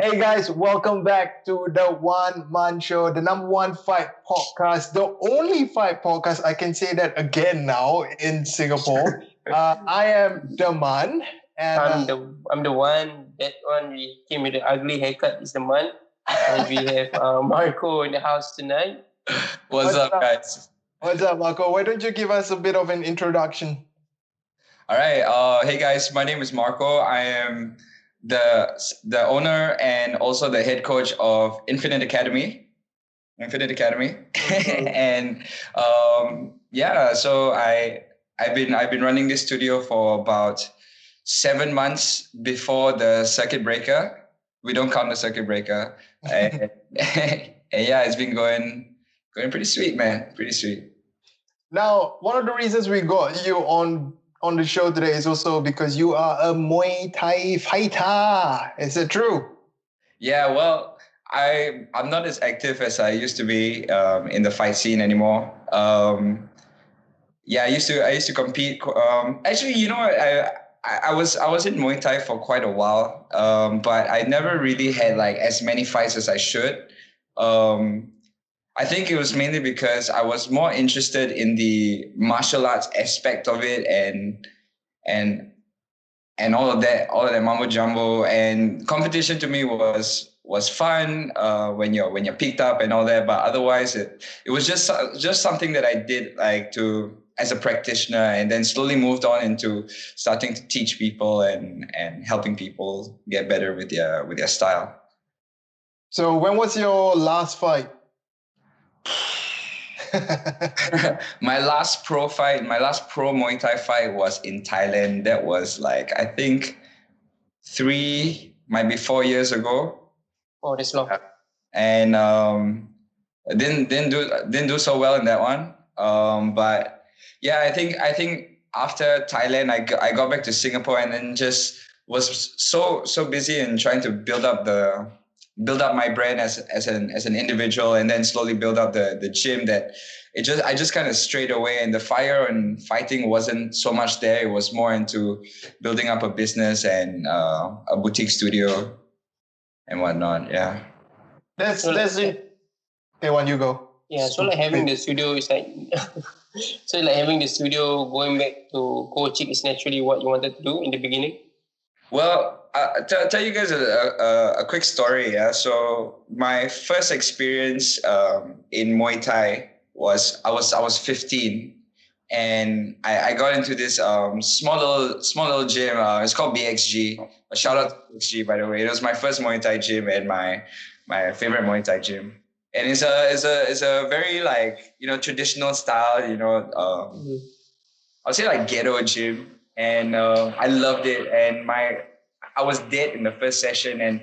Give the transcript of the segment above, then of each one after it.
Hey guys, welcome back to the Wan Man Show, the number one fight podcast, the only fight podcast. I can say that again now in Singapore. I am the man, and I'm the one. That one we came with the ugly haircut is the man. And we have Marco in the house tonight. What's up, guys? What's up, Marco? Why don't you give us a bit of an introduction? All right. Hey guys, my name is Marco. I am the owner and also the head coach of Infinite Academy. And so I've been running this studio for about 7 months before the circuit breaker. We don't count the circuit breaker. and yeah, it's been going pretty sweet, man. Pretty sweet. Now, one of the reasons we got you on the show today is also because you are a Muay Thai fighter. Is it true? Yeah, well, I'm not as active as I used to be in the fight scene anymore. I used to compete. Actually, you know what? I was in Muay Thai for quite a while, but I never really had like as many fights as I should. I think it was mainly because I was more interested in the martial arts aspect of it and all of that mumbo jumbo, and competition to me was fun when you're picked up and all that, but otherwise it was just something that I did like to as a practitioner, and then slowly moved on into starting to teach people and helping people get better with their style. So when was your last fight? My last pro Muay Thai fight was in Thailand. That was like, I think might be 4 years ago. Oh, that's long. And didn't do so well in that one. But yeah, I think after Thailand, I got back to Singapore, and then just was so busy in trying to build up my brand as an individual, and then slowly build up the gym, that I just kind of strayed away, and the fire and fighting wasn't so much there. It was more into building up a business and a boutique studio and whatnot. Yeah. That's it. Okay, when you go. Yeah, so like having the studio is like so like having the studio, going back to coaching is naturally what you wanted to do in the beginning. Well, I'll tell you guys a quick story. Yeah, so my first experience in Muay Thai was I was 15, and I got into this small little gym. It's called BXG. A shout out to BXG, by the way. It was my first Muay Thai gym and my favorite Muay Thai gym. And it's a very like, traditional style, I'll say like ghetto gym. And I loved it, and I was dead in the first session, and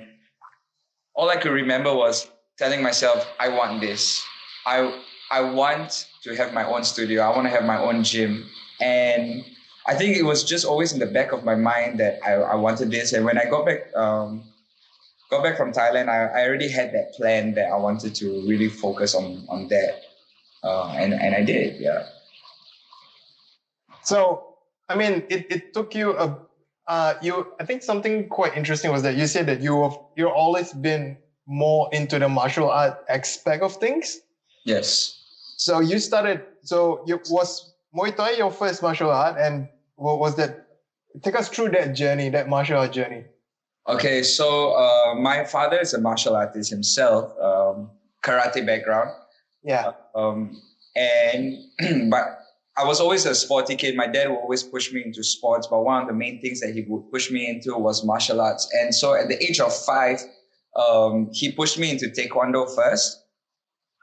all I could remember was telling myself, I want this. I want to have my own studio. I want to have my own gym. And I think it was just always in the back of my mind that I wanted this. And when I got back from Thailand, I already had that plan that I wanted to really focus on that. And I did, yeah. So, I mean, it took you I think something quite interesting was that you said that you've always been more into the martial art aspect of things. Yes. So was Muay Thai your first martial art, and what was that? Take us through that journey, that martial art journey. Okay, so my father is a martial artist himself, karate background. Yeah. But I was always a sporty kid. My dad would always push me into sports, but one of the main things that he would push me into was martial arts. And so at the age of 5, he pushed me into Taekwondo first.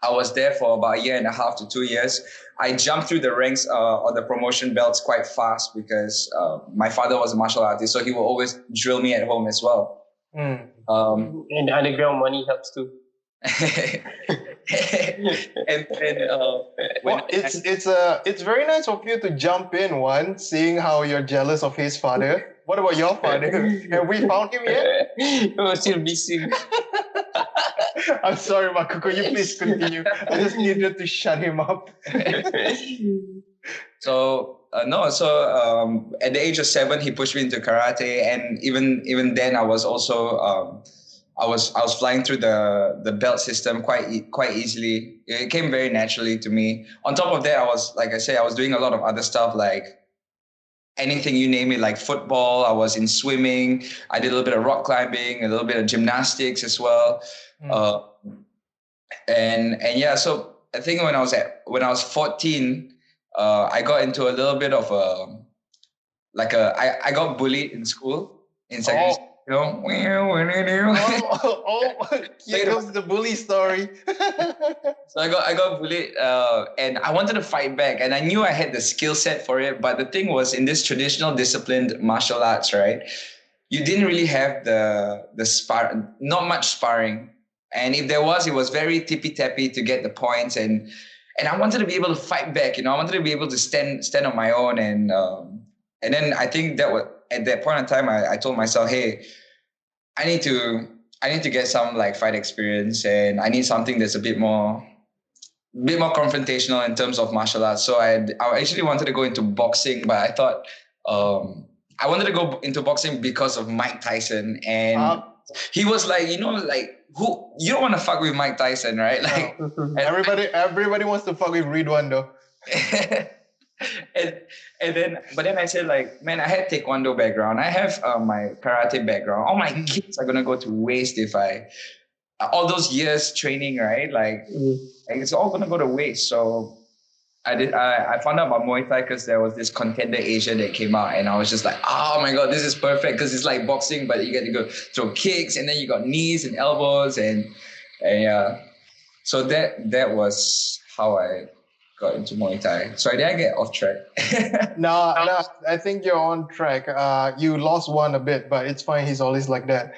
I was there for about 1.5 to 2 years. I jumped through the ranks or the promotion belts quite fast because my father was a martial artist, so he would always drill me at home as well. And the underground money helps too. It's very nice of you to jump in, one, seeing how you're jealous of his father. What about your father? Have we found him yet? Oh, still missing. I'm sorry, Marco. Could you please continue? I just needed to shut him up. So at the age of 7, he pushed me into karate, and even then, I was also I was flying through the belt system quite easily. It came very naturally to me. On top of that, I was, like I said, I was doing a lot of other stuff, like anything you name it, like football. I was in swimming. I did a little bit of rock climbing, a little bit of gymnastics as well. And yeah, so I think when I was 14, I got into a little bit of I got bullied in school, in secondary school. You know, Here comes the bully story. So I got bullied, and I wanted to fight back, and I knew I had the skill set for it. But the thing was, in this traditional disciplined martial arts, right, you didn't really have not much sparring, and if there was, it was very tippy tappy to get the points, and I wanted to be able to fight back. You know, I wanted to be able to stand on my own, and then I think that was at that point in time, I told myself, hey, I need to get some like fight experience, and I need something that's a bit more confrontational in terms of martial arts. So I actually wanted to go into boxing, but I thought I wanted to go into boxing because of Mike Tyson, and he was like, who, you don't want to fuck with Mike Tyson, right? Like everybody wants to fuck with Ridhwan though. But then I said, like, man, I had taekwondo background. I have my karate background. All my kids are gonna go to waste if all those years training, right? Like it's all gonna go to waste. So I found out about Muay Thai because there was this Contender Asia that came out, and I was just like, oh my god, this is perfect, because it's like boxing, but you get to go throw kicks, and then you got knees and elbows, and yeah. So that was how I got into Muay Thai. Sorry, did I get off track? No, I think you're on track. You lost one a bit, but it's fine. He's always like that.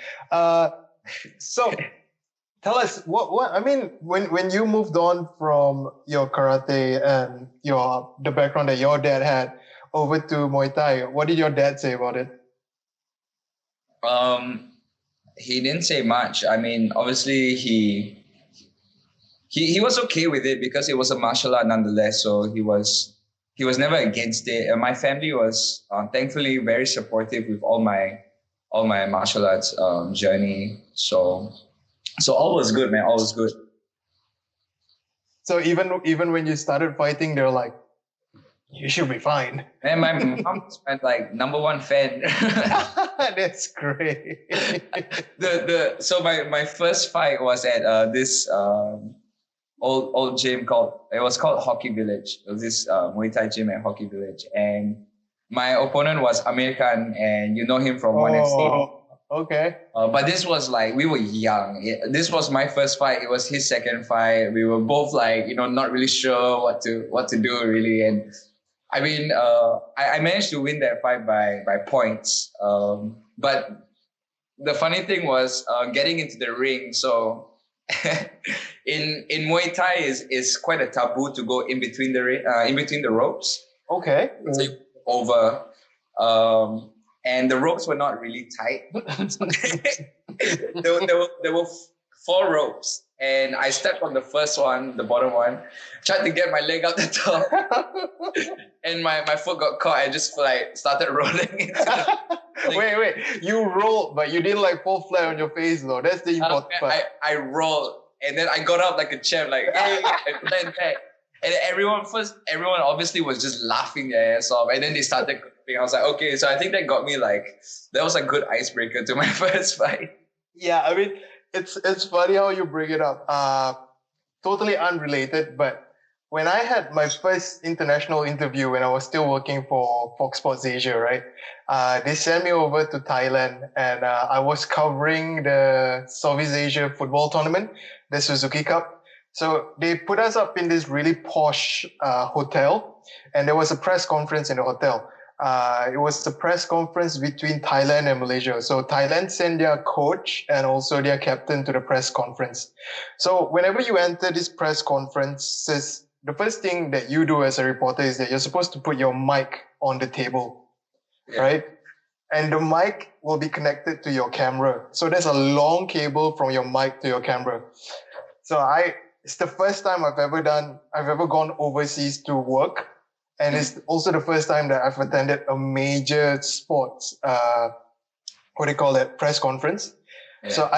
So tell us what I mean, when you moved on from your karate and the background that your dad had over to Muay Thai, what did your dad say about it? He didn't say much. I mean, obviously he was okay with it because it was a martial art nonetheless. So he was never against it. And my family was thankfully very supportive with all my martial arts journey. So all was good, man. All was good. So even when you started fighting, they were like, you should be fine. And my mom was like #1 fan. That's great. So my first fight was at this old gym called Hockey Village. It was this Muay Thai gym at Hockey Village, and my opponent was Amir Khan, and you know him from 1FC. Okay. But this was like, we were young. This was my first fight. It was his second fight. We were both like, not really sure what to do really. And I mean, I managed to win that fight by points. But the funny thing was getting into the ring. So in Muay Thai is quite a taboo to go in between the ropes. Okay. So you over. And the ropes were not really tight. there were 4 ropes, and I stepped on the first one, the bottom one, tried to get my leg out the top, and my foot got caught. I just like started rolling. Wait, you rolled, but you didn't like fall flat on your face though. That's the important part. I rolled, and then I got up like a champ, like hey, and then back. And everyone obviously was just laughing their ass off, and then they started. I was like, okay, so I think that got me that was a good icebreaker to my first fight. Yeah, I mean, it's funny how you bring it up. Totally unrelated, but when I had my first international interview when I was still working for Fox Sports Asia, right? They sent me over to Thailand, and I was covering the Southeast Asia football tournament, the Suzuki Cup. So they put us up in this really posh hotel, and there was a press conference in the hotel. It was the press conference between Thailand and Malaysia. So Thailand sent their coach and also their captain to the press conference. So whenever you enter these press conferences, the first thing that you do as a reporter is that you're supposed to put your mic on the table, right? And the mic will be connected to your camera. So there's a long cable from your mic to your camera. So it's the first time I've ever gone overseas to work. And it's also the first time that I've attended a major sports, press conference. Yeah. So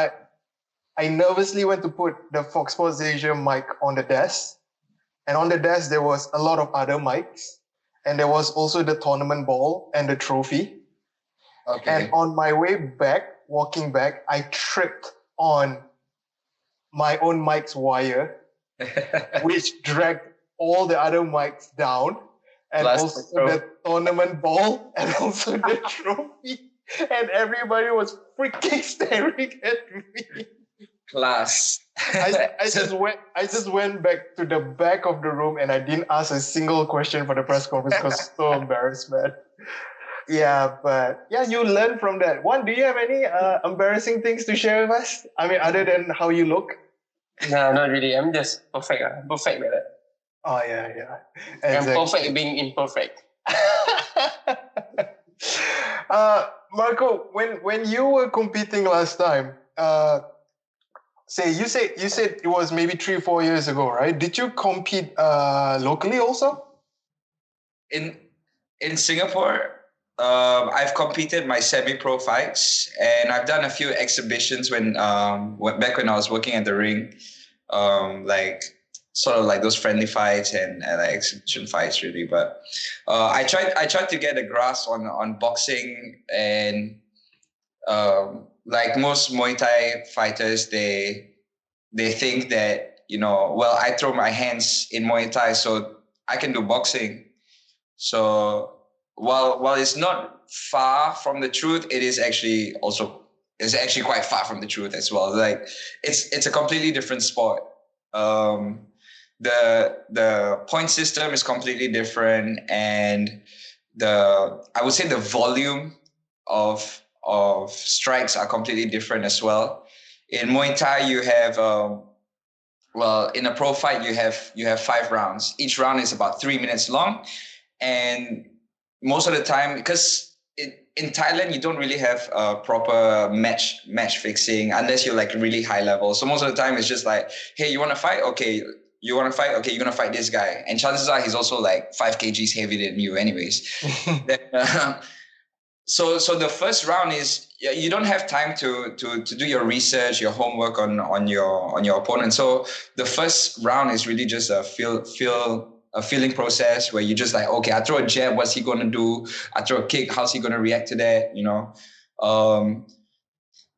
I nervously went to put the Fox Sports Asia mic on the desk. And on the desk, there was a lot of other mics. And there was also the tournament ball and the trophy. Okay. And on my way back, walking back, I tripped on my own mic's wire, which dragged all the other mics down. And Plus also the tournament ball and also the trophy. And everybody was freaking staring at me. Class. I just went back to the back of the room and I didn't ask a single question for the press conference because I was so embarrassed, man. Yeah, but yeah, you learn from that. One, do you have any embarrassing things to share with us? I mean, other than how you look? No, not really. I'm just perfect. Perfect like that. Oh, yeah. I'm perfect at being imperfect. Marco, when you were competing last time, you said it was maybe 3-4 years ago, right? Did you compete locally also? In Singapore, I've competed my semi-pro fights, and I've done a few exhibitions when back when I was working at the ring, like sort of like those friendly fights and like exhibition fights, really. But I tried to get a grasp on boxing, and like most Muay Thai fighters, they think that, well, I throw my hands in Muay Thai, so I can do boxing. So while it's not far from the truth, it's actually quite far from the truth as well. Like it's a completely different sport. The point system is completely different, and I would say the volume of strikes are completely different as well. In Muay Thai, you have in a pro fight you have 5 rounds. Each round is about 3 minutes long, and most of the time, because in Thailand you don't really have proper match fixing unless you're like really high level. So most of the time it's just like, hey, you want to fight? Okay. You want to fight? Okay, you're going to fight this guy. And chances are he's also like 5 kgs heavier than you anyways. So the first round is, you don't have time to do your research, your homework on your opponent. So the first round is really just a feeling process where you just like, okay, I throw a jab, what's he going to do? I throw a kick, how's he going to react to that?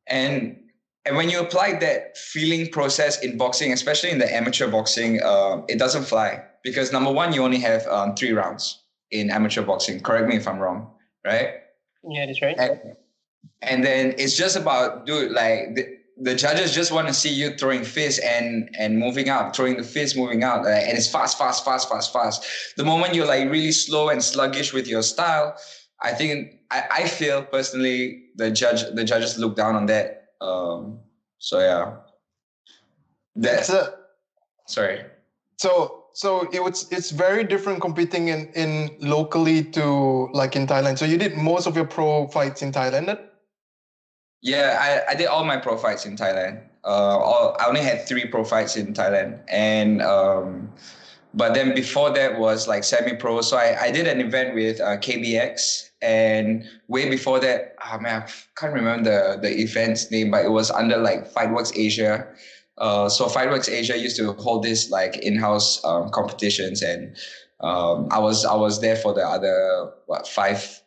And when you apply that feeling process in boxing, especially in the amateur boxing, it doesn't fly, because number one, you only have 3 rounds in amateur boxing. Correct me if I'm wrong, right? Yeah, that's right. And then it's just about, dude, like the judges just want to see you throwing fists and moving out, throwing the fist, moving out, and it's fast. The moment you're like really slow and sluggish with your style, I think I feel personally the judges look down on that. So yeah, sorry. So it's very different competing in locally to like in Thailand. So you did most of your pro fights in Thailand then? Yeah, I did all my pro fights in Thailand. I only had 3 pro fights in Thailand, and but then before that was like semi-pro. So I did an event with KBX, and way before that, I can't remember the event's name, but it was under like Fightworks Asia. So Fightworks Asia used to hold this like in-house competitions, and I was there for the other 5.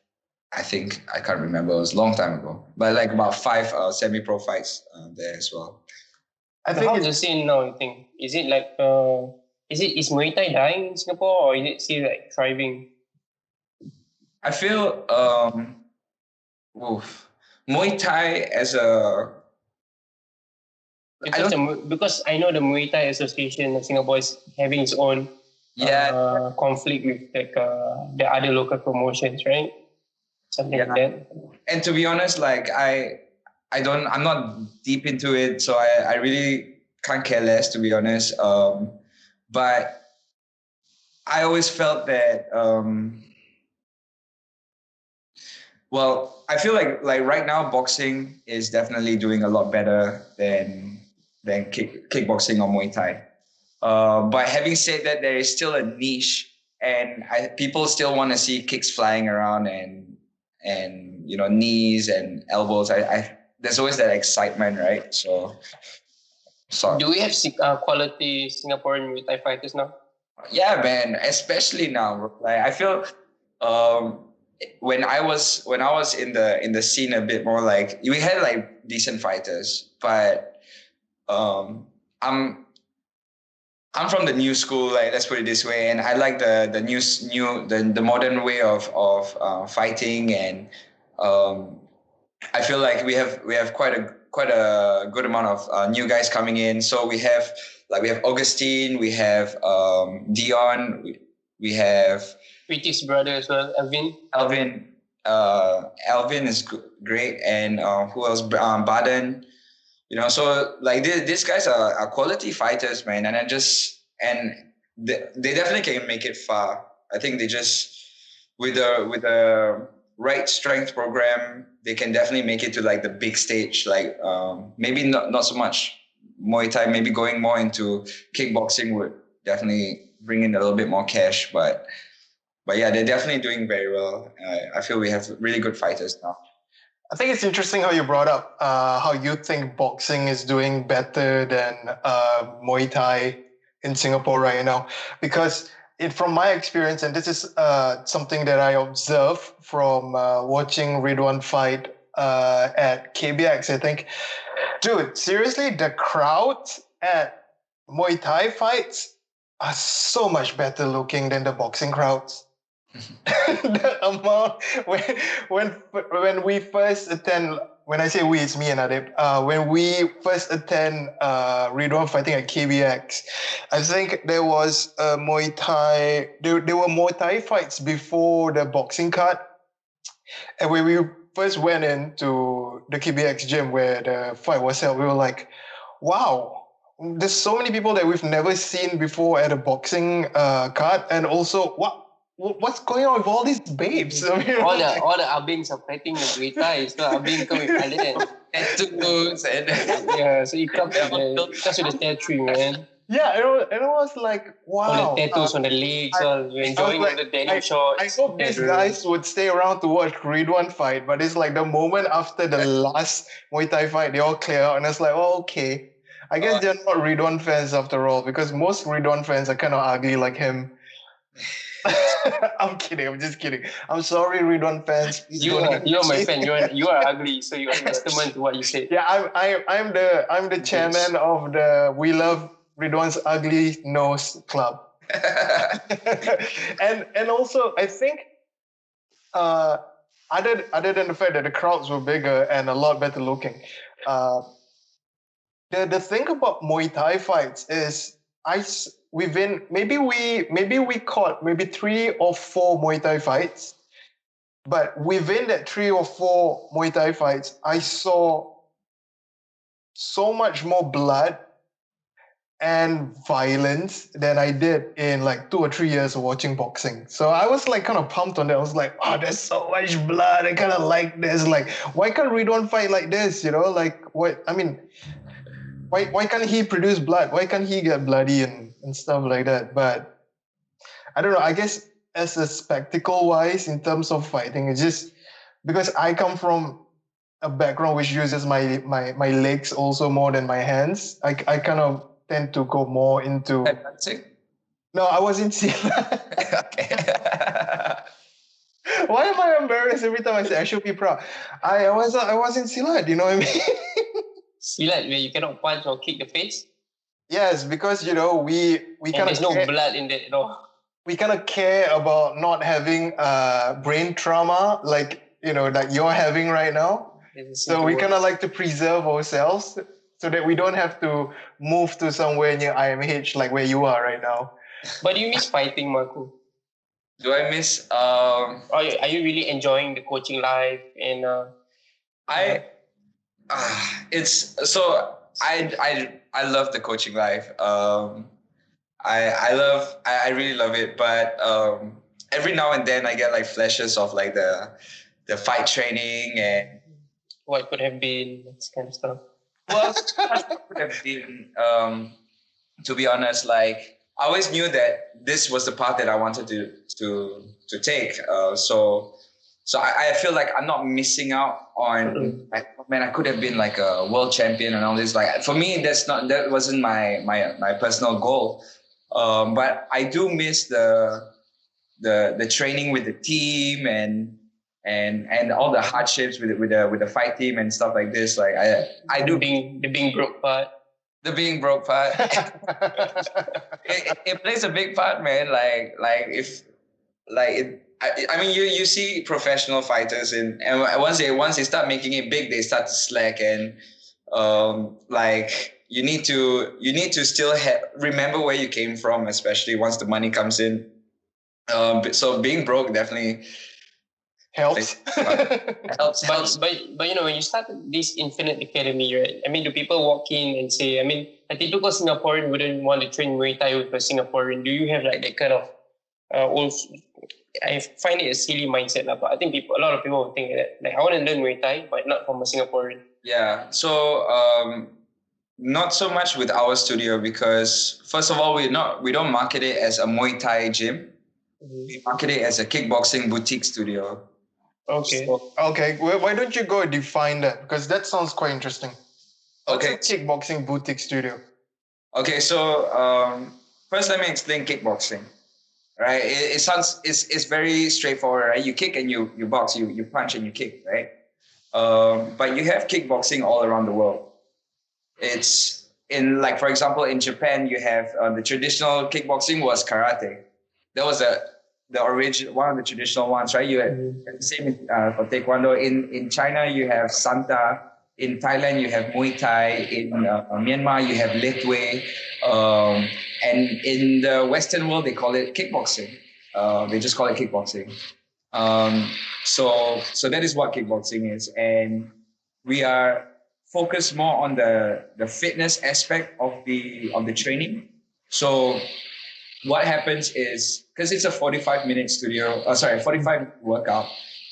I think, I can't remember. It was a long time ago, but like about 5 semi-pro fights there as well. I think how's the scene now? You think is it like is Muay Thai dying in Singapore, or is it still like thriving? I feel Muay Thai as a because I know the Muay Thai Association of Singapore is having its own conflict with like the other local promotions, right? Something like that. And to be honest, like I'm not deep into it, so I really can't care less, to be honest. But I always felt that I feel like right now boxing is definitely doing a lot better than kickboxing or Muay Thai. But having said that, there is still a niche, and people still want to see kicks flying around and knees and elbows. There's always that excitement, right? So Sorry. Do we have quality Singaporean Muay Thai fighters now? Yeah, man. Especially now, bro. Like I feel, when I was in the scene a bit more, like we had like decent fighters, but I'm from the new school, like let's put it this way, and I like the modern way of fighting, and I feel like we have quite a good amount of new guys coming in. So we have Augustine, we have Dion, we have Ricky's brother as well, Alvin. Alvin is great, and who else? Baden. So like these guys are quality fighters, man, and they definitely can make it far. I think they just with the right strength program, they can definitely make it to like the big stage. Like maybe not so much Muay Thai, maybe going more into kickboxing would definitely bring in a little bit more cash. But yeah, they're definitely doing very well. I feel we have really good fighters now. I think it's interesting how you brought up how you think boxing is doing better than Muay Thai in Singapore right now. Because from my experience, and this is something that I observe from watching Ridhwan fight at KBX, I think. Dude, seriously, the crowd at Muay Thai fights are so much better looking than the boxing crowds. The amount when we first attend, when I say we, it's me and Adib. When we first attend Ridhwan fighting at KBX, I think there was a Muay Thai. There were Muay Thai fights before the boxing card, and when we first went into the KBX gym where the fight was held, we were like, "Wow, there's so many people that we've never seen before at a boxing card, and also what's going on with all these babes?" I mean, all the abings are fighting in Muay Thai. So abing come with Thailand. Tattoos and Yeah, so you come with the tattoo, man. Yeah, and I was like, wow. All the tattoos on the legs, you're enjoying all the denim shorts. I hope these guys would stay around to watch Ridhwan fight, but it's like the moment after the last Muay Thai fight, they all clear out, and it's like, oh, okay. I guess they're not Ridhwan fans after all, because most Ridhwan fans are kind of ugly like him. I'm kidding. I'm just kidding. I'm sorry, Ridhwan fans. You're my fan. You are ugly, so you are testament to what you said. Yeah, I'm the chairman of the We Love Ridhwan's Ugly Nose Club. and also I think other than the fact that the crowds were bigger and a lot better looking, the thing about Muay Thai fights is maybe we caught maybe 3 or 4 Muay Thai fights, but within that 3 or 4 Muay Thai fights, I saw so much more blood and violence than I did in like 2 or 3 years of watching boxing. So I was like kind of pumped on that. I was like, oh, there's so much blood. I kind of like this. Like, why can't Ridhwan fight like this? Like what? I mean, why can't he produce blood? Why can't he get bloody and stuff like that? But I don't know. I guess as a spectacle wise, in terms of fighting, it's just because I come from a background which uses my legs also more than my hands. I kind of tend to go more into. No, I was in Silat. Okay. Why am I embarrassed every time I say I should be proud? I was in Silat. You know what I mean? Silat, where you cannot punch or kick the face. Yes, because we kind of there's no blood in there at all. We kind of care about not having brain trauma like you're having right now. So we kind of like to preserve ourselves so that we don't have to move to somewhere near IMH like where you are right now. But do you miss fighting, Marco? Do I miss? Are you really enjoying the coaching life? And I love the coaching life. I really love it, but every now and then I get like flashes of like the fight training and what could have been, this kind of stuff. Well, what could have been, to be honest, like I always knew that this was the path that I wanted to take. So So I feel like I'm not missing out on, like, man, I could have been like a world champion and all this. Like, for me, that wasn't my personal goal. But I do miss the training with the team and all the hardships with the fight team and stuff like this. Like I do the being broke part. The being broke part. it plays a big part, man. I mean, you see professional fighters and once they start making it big, they start to slack, and like you need to still remember where you came from, especially once the money comes in. So being broke definitely helps. helps. But you know, when you start this Infinite Academy, right? I mean, do people walk in and say, I mean, a typical Singaporean wouldn't want to train Muay Thai with a Singaporean. Do you have like that kind of old? I find it a silly mindset, but I think a lot of people will think that, like, I want to learn Muay Thai, but not from a Singaporean. Yeah. So not so much with our studio, because first of all, we don't market it as a Muay Thai gym. We market it as a kickboxing boutique studio. Okay. Okay. Why don't you go define that? Because that sounds quite interesting. What's a kickboxing boutique studio? Okay. So first, let me explain kickboxing. Right. It sounds it's very straightforward, right? You kick and you box, you punch and you kick, right? But you have kickboxing all around the world. It's in, like, for example, in Japan, you have the traditional kickboxing was karate. That was the original one of the traditional ones, right? You have the same for taekwondo. In China, you have Santa. In Thailand, you have Muay Thai. In Myanmar, you have Lethwei. And in the Western world, they call it kickboxing. They just call it kickboxing. So that is what kickboxing is. And we are focused more on the fitness aspect of the training. So what happens is, because it's a 45-minute 45-minute workout,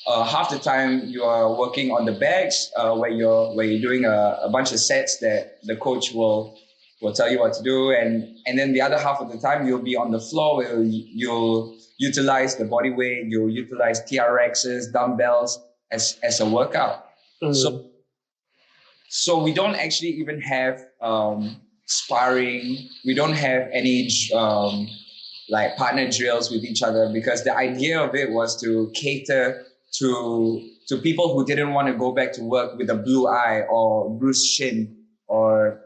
half the time you are working on the bags, where you're doing a bunch of sets that the coach will tell you what to do, and then the other half of the time you'll be on the floor where you'll utilize the body weight, you'll utilize TRXs, dumbbells as a workout. So we don't actually even have sparring. We don't have any like partner drills with each other, because the idea of it was to cater to people who didn't want to go back to work with a blue eye or bruised shin, or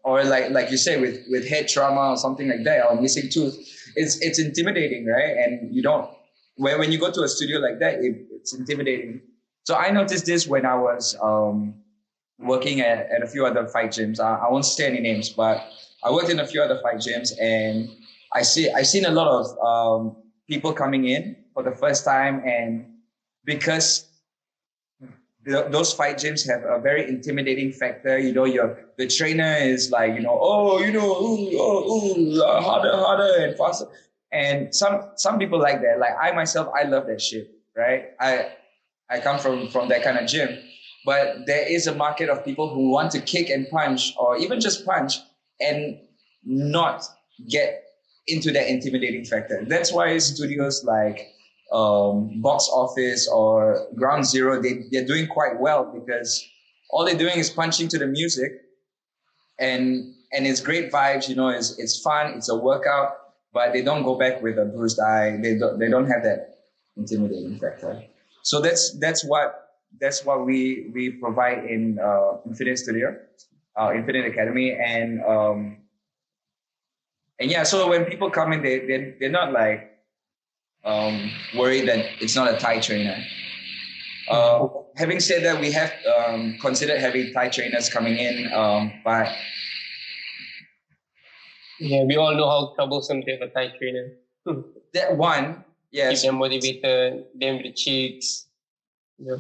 or like you say, with head trauma or something like that, or missing tooth. It's intimidating, right? And you don't, when you go to a studio like that, it's intimidating. So I noticed this when I was working at a few other fight gyms. I won't say any names, but I worked in a few other fight gyms, and I've seen a lot of people coming in for the first time, and because those fight gyms have a very intimidating factor. The trainer is like, harder and faster. And some people like that. Like I myself, I love that shit, right? I come from that kind of gym. But there is a market of people who want to kick and punch, or even just punch, and not get into that intimidating factor. That's why studios like Box Office or Ground Zero, they're doing quite well, because all they're doing is punching to the music, and it's great vibes. It's fun, it's a workout, but they don't go back with a bruised eye. They don't have that intimidating factor. So that's what we provide in Infinite Studio, Infinite Academy, and yeah. So when people come in, they're not like worried that it's not a Thai trainer. Having said that, we have considered having Thai trainers coming in, but yeah, we all know how troublesome to have a Thai trainer. That one, yes. Keep them motivated, them the cheeks. Yeah.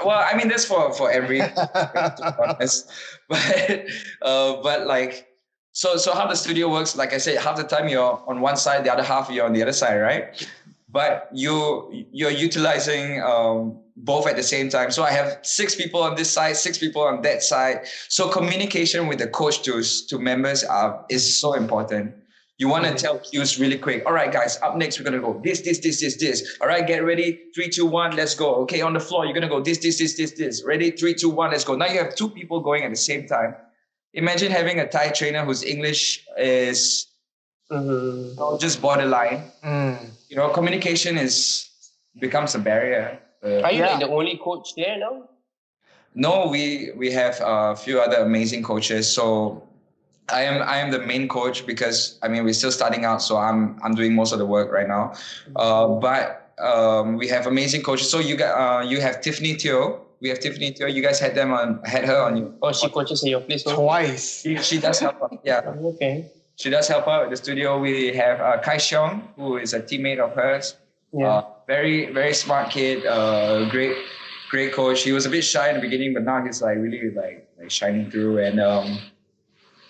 Well, I mean, that's for every, to be honest. But like, so how the studio works, like I said, half the time you're on one side, the other half you're on the other side, right? But you're utilizing both at the same time. So I have 6 people on this side, 6 people on that side. So communication with the coach to members is so important. You want to tell cues really quick. All right, guys, up next, we're going to go this. All right, get ready. 3, 2, 1, let's go. Okay, on the floor, you're going to go this. Ready? 3, 2, 1, let's go. Now you have 2 people going at the same time. Imagine having a Thai trainer whose English is just borderline. Communication becomes a barrier. Are you like the only coach there now? No, we have a few other amazing coaches. So I am the main coach because we're still starting out, so I'm doing most of the work right now. But we have amazing coaches. So you have Tiffany Teo. We have Tiffany Teo. You guys had her on you. Oh, she coaches in your place twice. She does help out. Yeah. Okay. She does help out at the studio. We have Kai Xiong, who is a teammate of hers. Yeah. Very, very smart kid. Great coach. He was a bit shy in the beginning, but now he's really shining through. And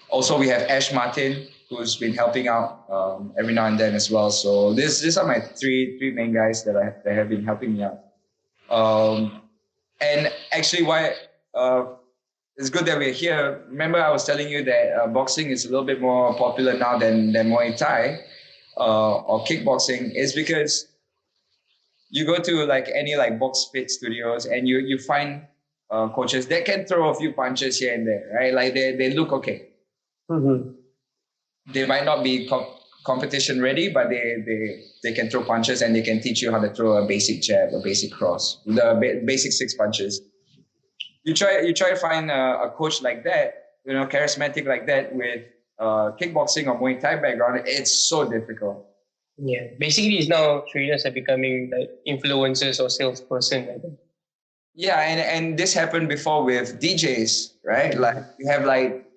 also we have Ash Martin, who's been helping out every now and then as well. So these are my three main guys that have been helping me out. And actually, why it's good that we're here. Remember, I was telling you that boxing is a little bit more popular now than Muay Thai or kickboxing. Is because you go to any box fit studios and you find coaches that can throw a few punches here and there, right? They look okay. They might not be competition ready, but they can throw punches and they can teach you how to throw a basic jab, a basic cross, the basic 6 punches. You try to find a coach like that, charismatic like that with kickboxing or Muay Thai background. It's so difficult. Yeah, basically, it's now trainers are becoming influencers or salesperson. Yeah, and this happened before with DJs, right? You have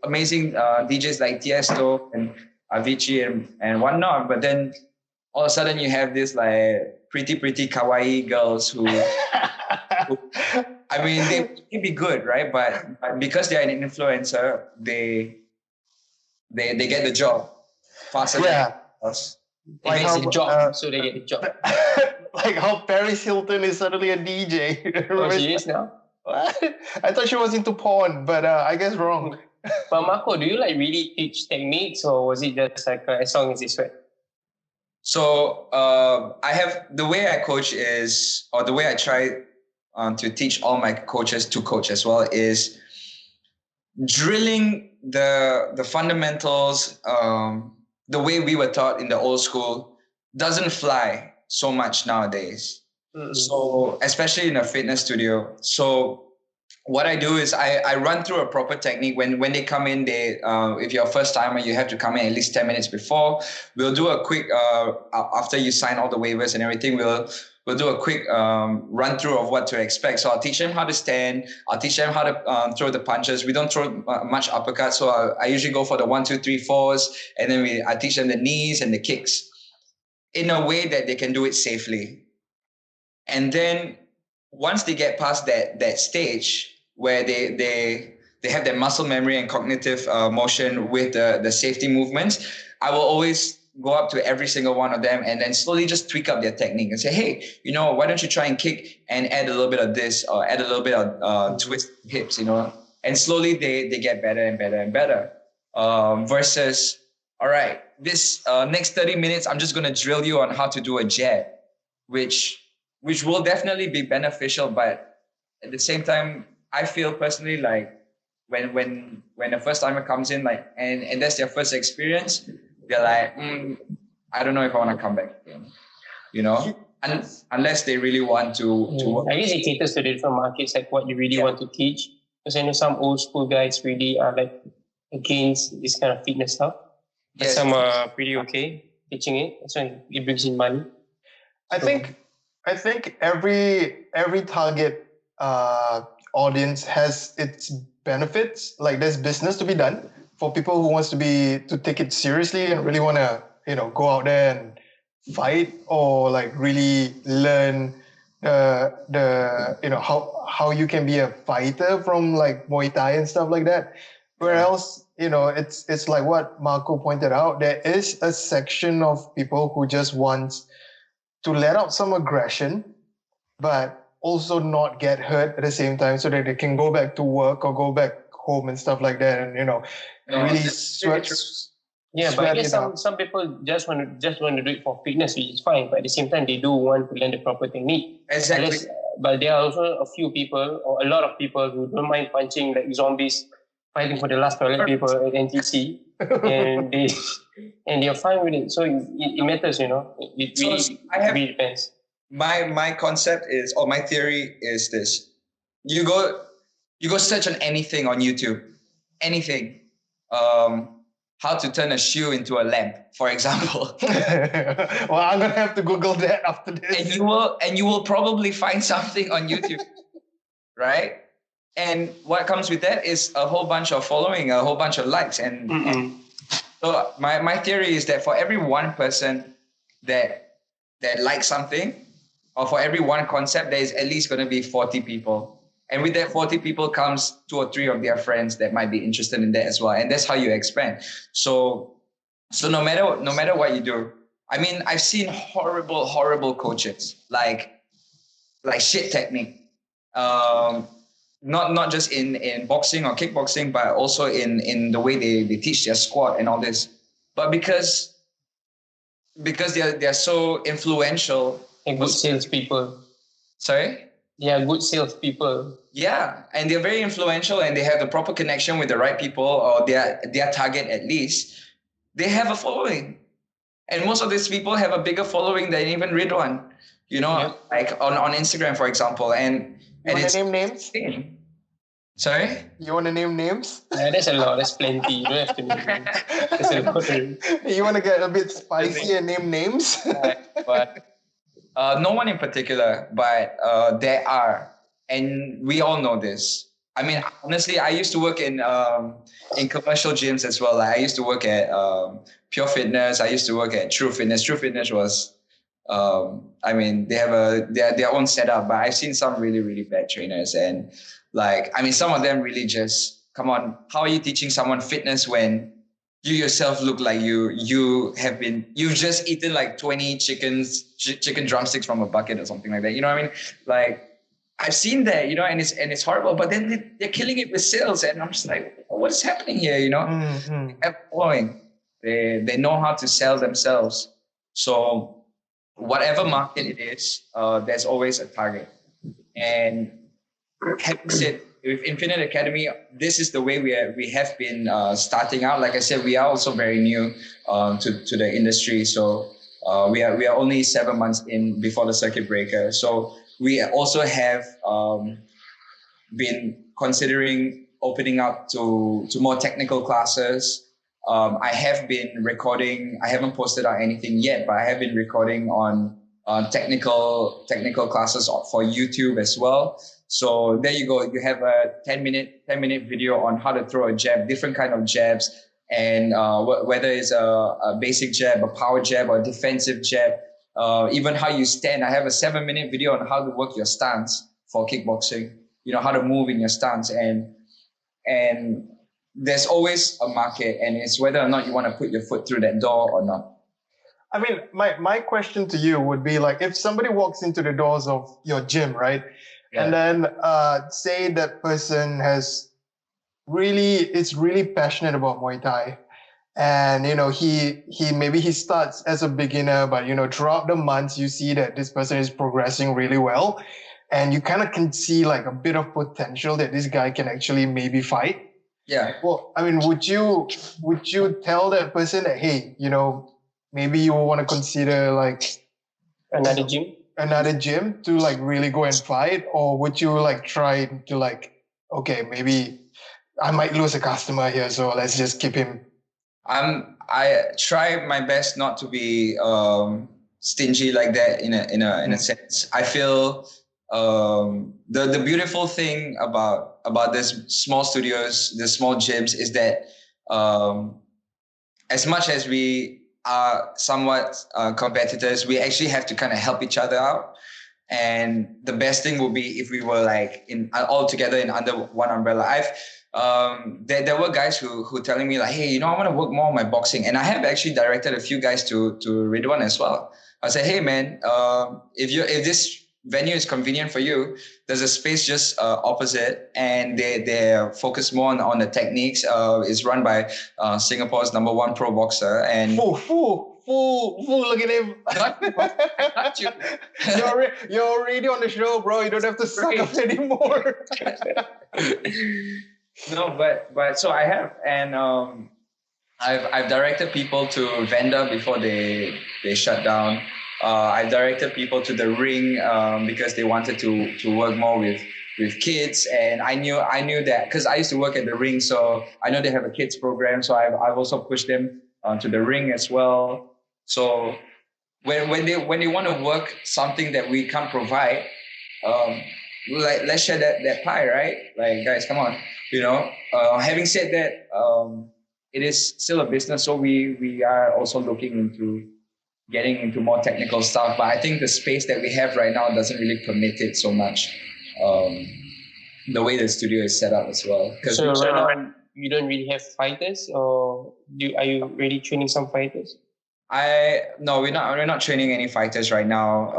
amazing DJs like Tiesto and Avicii and whatnot, but then all of a sudden you have this pretty kawaii girls who they can be good, right? But because they're an influencer, they get the job faster than us. So they get the job. Like how Paris Hilton is suddenly a DJ. Oh, she is now? I thought she was into porn, but I guess wrong. But Marco, do you really teach techniques, or was it just as long as they sweat? So I have the way I coach is, or the way I try to teach all my coaches to coach as well, is drilling the fundamentals. The way we were taught in the old school doesn't fly so much nowadays. So especially in a fitness studio. So what I do is I run through a proper technique. When they come in, if you're a first timer, you have to come in at least 10 minutes before. We'll do a quick after you sign all the waivers and everything. We'll do a quick run through of what to expect. So I'll teach them how to stand. I'll teach them how to throw the punches. We don't throw much uppercuts, so I usually go for the 1, 2, 3, 4s, and then I teach them the knees and the kicks in a way that they can do it safely. And then once they get past that stage where they have their muscle memory and cognitive motion with the safety movements, I will always go up to every single one of them and then slowly just tweak up their technique and say, hey, why don't you try and kick and add a little bit of this or add a little bit of twist hips, and slowly they get better and better and better. Versus, all right, this next 30 minutes, I'm just going to drill you on how to do a jab, which will definitely be beneficial. But at the same time, I feel personally when a first timer comes in and that's their first experience, they're like, I don't know if I want to come back again, unless they really want to work. I guess it caters to different markets, what you really want to teach. Because I know some old school guys really are against this kind of fitness stuff. But some are pretty okay teaching it. So it brings in money. I think every target audience has its benefits. There's business to be done for people who wants to take it seriously and really want to go out there and fight or really learn how you can be a fighter from Muay Thai and stuff like that. Where else it's like what Marco pointed out, there is a section of people who just wants to let out some aggression, but also not get hurt at the same time, so that they can go back to work or go back home and stuff like that, and really Yeah, but I guess some people just want to do it for fitness, which is fine. But at the same time, they do want to learn the proper technique. Exactly. But there are also a few people, or a lot of people, who don't mind punching like zombies, fighting for the last toilet paper at NTC, and they're fine with it. So it matters, you know. It really depends. My concept is, or my theory is this: you go search on anything on YouTube, anything. How to turn a shoe into a lamp, for example. Well, I'm gonna have to Google that after this. And you will probably find something on YouTube, right? And what comes with that is a whole bunch of following, a whole bunch of likes, and so my theory is that for every one person that likes something, or for every one concept, there is at least going to be 40 people. And with that 40 people comes 2 or 3 of their friends that might be interested in that as well. And that's how you expand. So no matter what you do, I mean, I've seen horrible coaches, like shit technique. Not just in boxing or kickboxing, but also in the way they teach their squat and all this. But because they're so influential. And good salespeople. Sorry? Yeah, good salespeople. Yeah, and they're very influential, and they have the proper connection with the right people, or their target at least. They have a following, and most of these people have a bigger following than even Ridhwan. You know, like on Instagram, for example. And you want to name names? Sorry? You want to name names? Yeah, there's a lot. There's plenty. You don't have to name names. There's a lot. You want to get a bit spicy and name names? But no one in particular, but there are, and we all know this. I mean, honestly, I used to work in commercial gyms as well. Like I used to work at Pure Fitness. I used to work at True Fitness. True Fitness was, I mean, they have their own setup. But I've seen some really, really bad trainers, and like, I mean, some of them really just, come on, how are you teaching someone fitness when you yourself look like you've just eaten like 20 chicken drumsticks from a bucket or something like that. You know what I mean? Like, I've seen that, you know, and it's horrible. But then they're killing it with sales, and I'm just like, what is happening here? You know, they know how to sell themselves. So whatever market it is, there's always a target. And having said, with Infinite Academy, this is the way we have been starting out. Like I said, we are also very new to the industry. So we are only 7 months in before the circuit breaker. So we also have been considering opening up to more technical classes. I have been recording. I haven't posted out anything yet, but I have been recording on technical classes for YouTube as well. So there you go. You have a 10-minute video on how to throw a jab, different kind of jabs, and whether it's a basic jab, a power jab, or a defensive jab, even how you stand. I have a 7-minute video on how to work your stance for kickboxing. You know, how to move in your stance, and there's always a market, and it's whether or not you want to put your foot through that door or not. I mean, my question to you would be like, if somebody walks into the doors of your gym, right? Yeah. And then say that person is really passionate about Muay Thai. And, you know, he maybe he starts as a beginner, but, you know, throughout the months, you see that this person is progressing really well. And you kind of can see like a bit of potential that this guy can actually maybe fight. Yeah. Well, I mean, would you tell that person that, hey, you know, maybe you want to consider like another gym to like really go and fight? Or would you like try to like, okay, maybe I might lose a customer here, so let's just keep him? I try my best not to be stingy like that in a sense. I feel the beautiful thing about these small studios, the small gyms, is that as much as we are somewhat competitors, we actually have to kind of help each other out. And the best thing would be if we were like all together in under one umbrella. There were guys who telling me like, hey, you know, I want to work more on my boxing, and I have actually directed a few guys to Ridhwan as well. I said, hey man, if venue is convenient for you, there's a space just opposite, and they're focused more on the techniques. It's run by Singapore's #1 pro boxer, and Fool, look at him. Not you. You're already on the show, bro. You don't have to suck up anymore. No, but so I have, and I've directed people to vendor before they shut down. I've directed people to the ring because they wanted to work more with kids, and I knew that because I used to work at the ring, so I know they have a kids program. So I've also pushed them to the ring as well. So when they want to work something that we can't provide, like let's share that pie, right? Like, guys, come on, Having said that, it is still a business, so we are also looking into getting into more technical stuff. But I think the space that we have right now doesn't really permit it so much. The way the studio is set up as well. So right now you don't really have fighters, or are you really training some fighters? No, we're not training any fighters right now.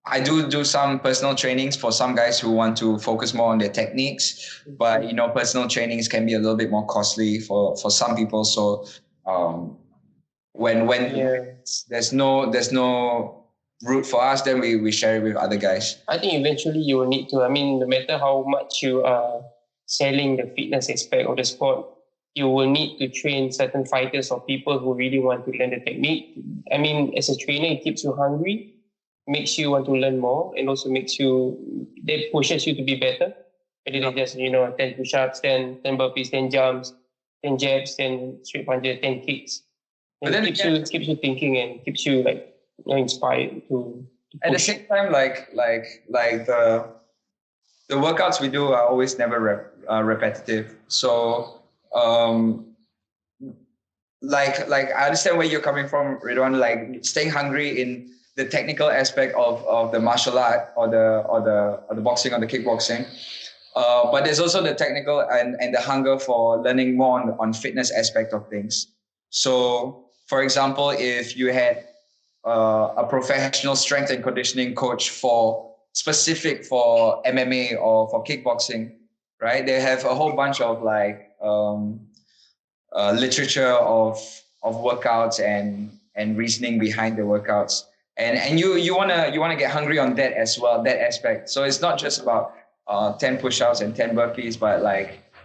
I do some personal trainings for some guys who want to focus more on their techniques, but personal trainings can be a little bit more costly for some people. So when there's no route for us, then we share it with other guys. I think eventually you will need to. I mean, no matter how much you are selling the fitness aspect of the sport, you will need to train certain fighters or people who really want to learn the technique. I mean, as a trainer, it keeps you hungry, makes you want to learn more, and also that pushes you to be better. Whether they just, 10 push-ups, 10 burpees, 10 jumps, 10 jabs, 10 straight punches, 10 kicks. And it keeps you thinking and keeps you inspired to at the same time, like the workouts we do are always never repetitive. So like I understand where you're coming from, Ridhwan, like staying hungry in the technical aspect of the martial art or the boxing or the kickboxing. But there's also the technical and the hunger for learning more on fitness aspect of things. So, for example, if you had a professional strength and conditioning coach specific for MMA or for kickboxing, right? They have a whole bunch of literature of workouts and reasoning behind the workouts. And you wanna get hungry on that as well, that aspect. So it's not just about 10 push-ups and 10 burpees, but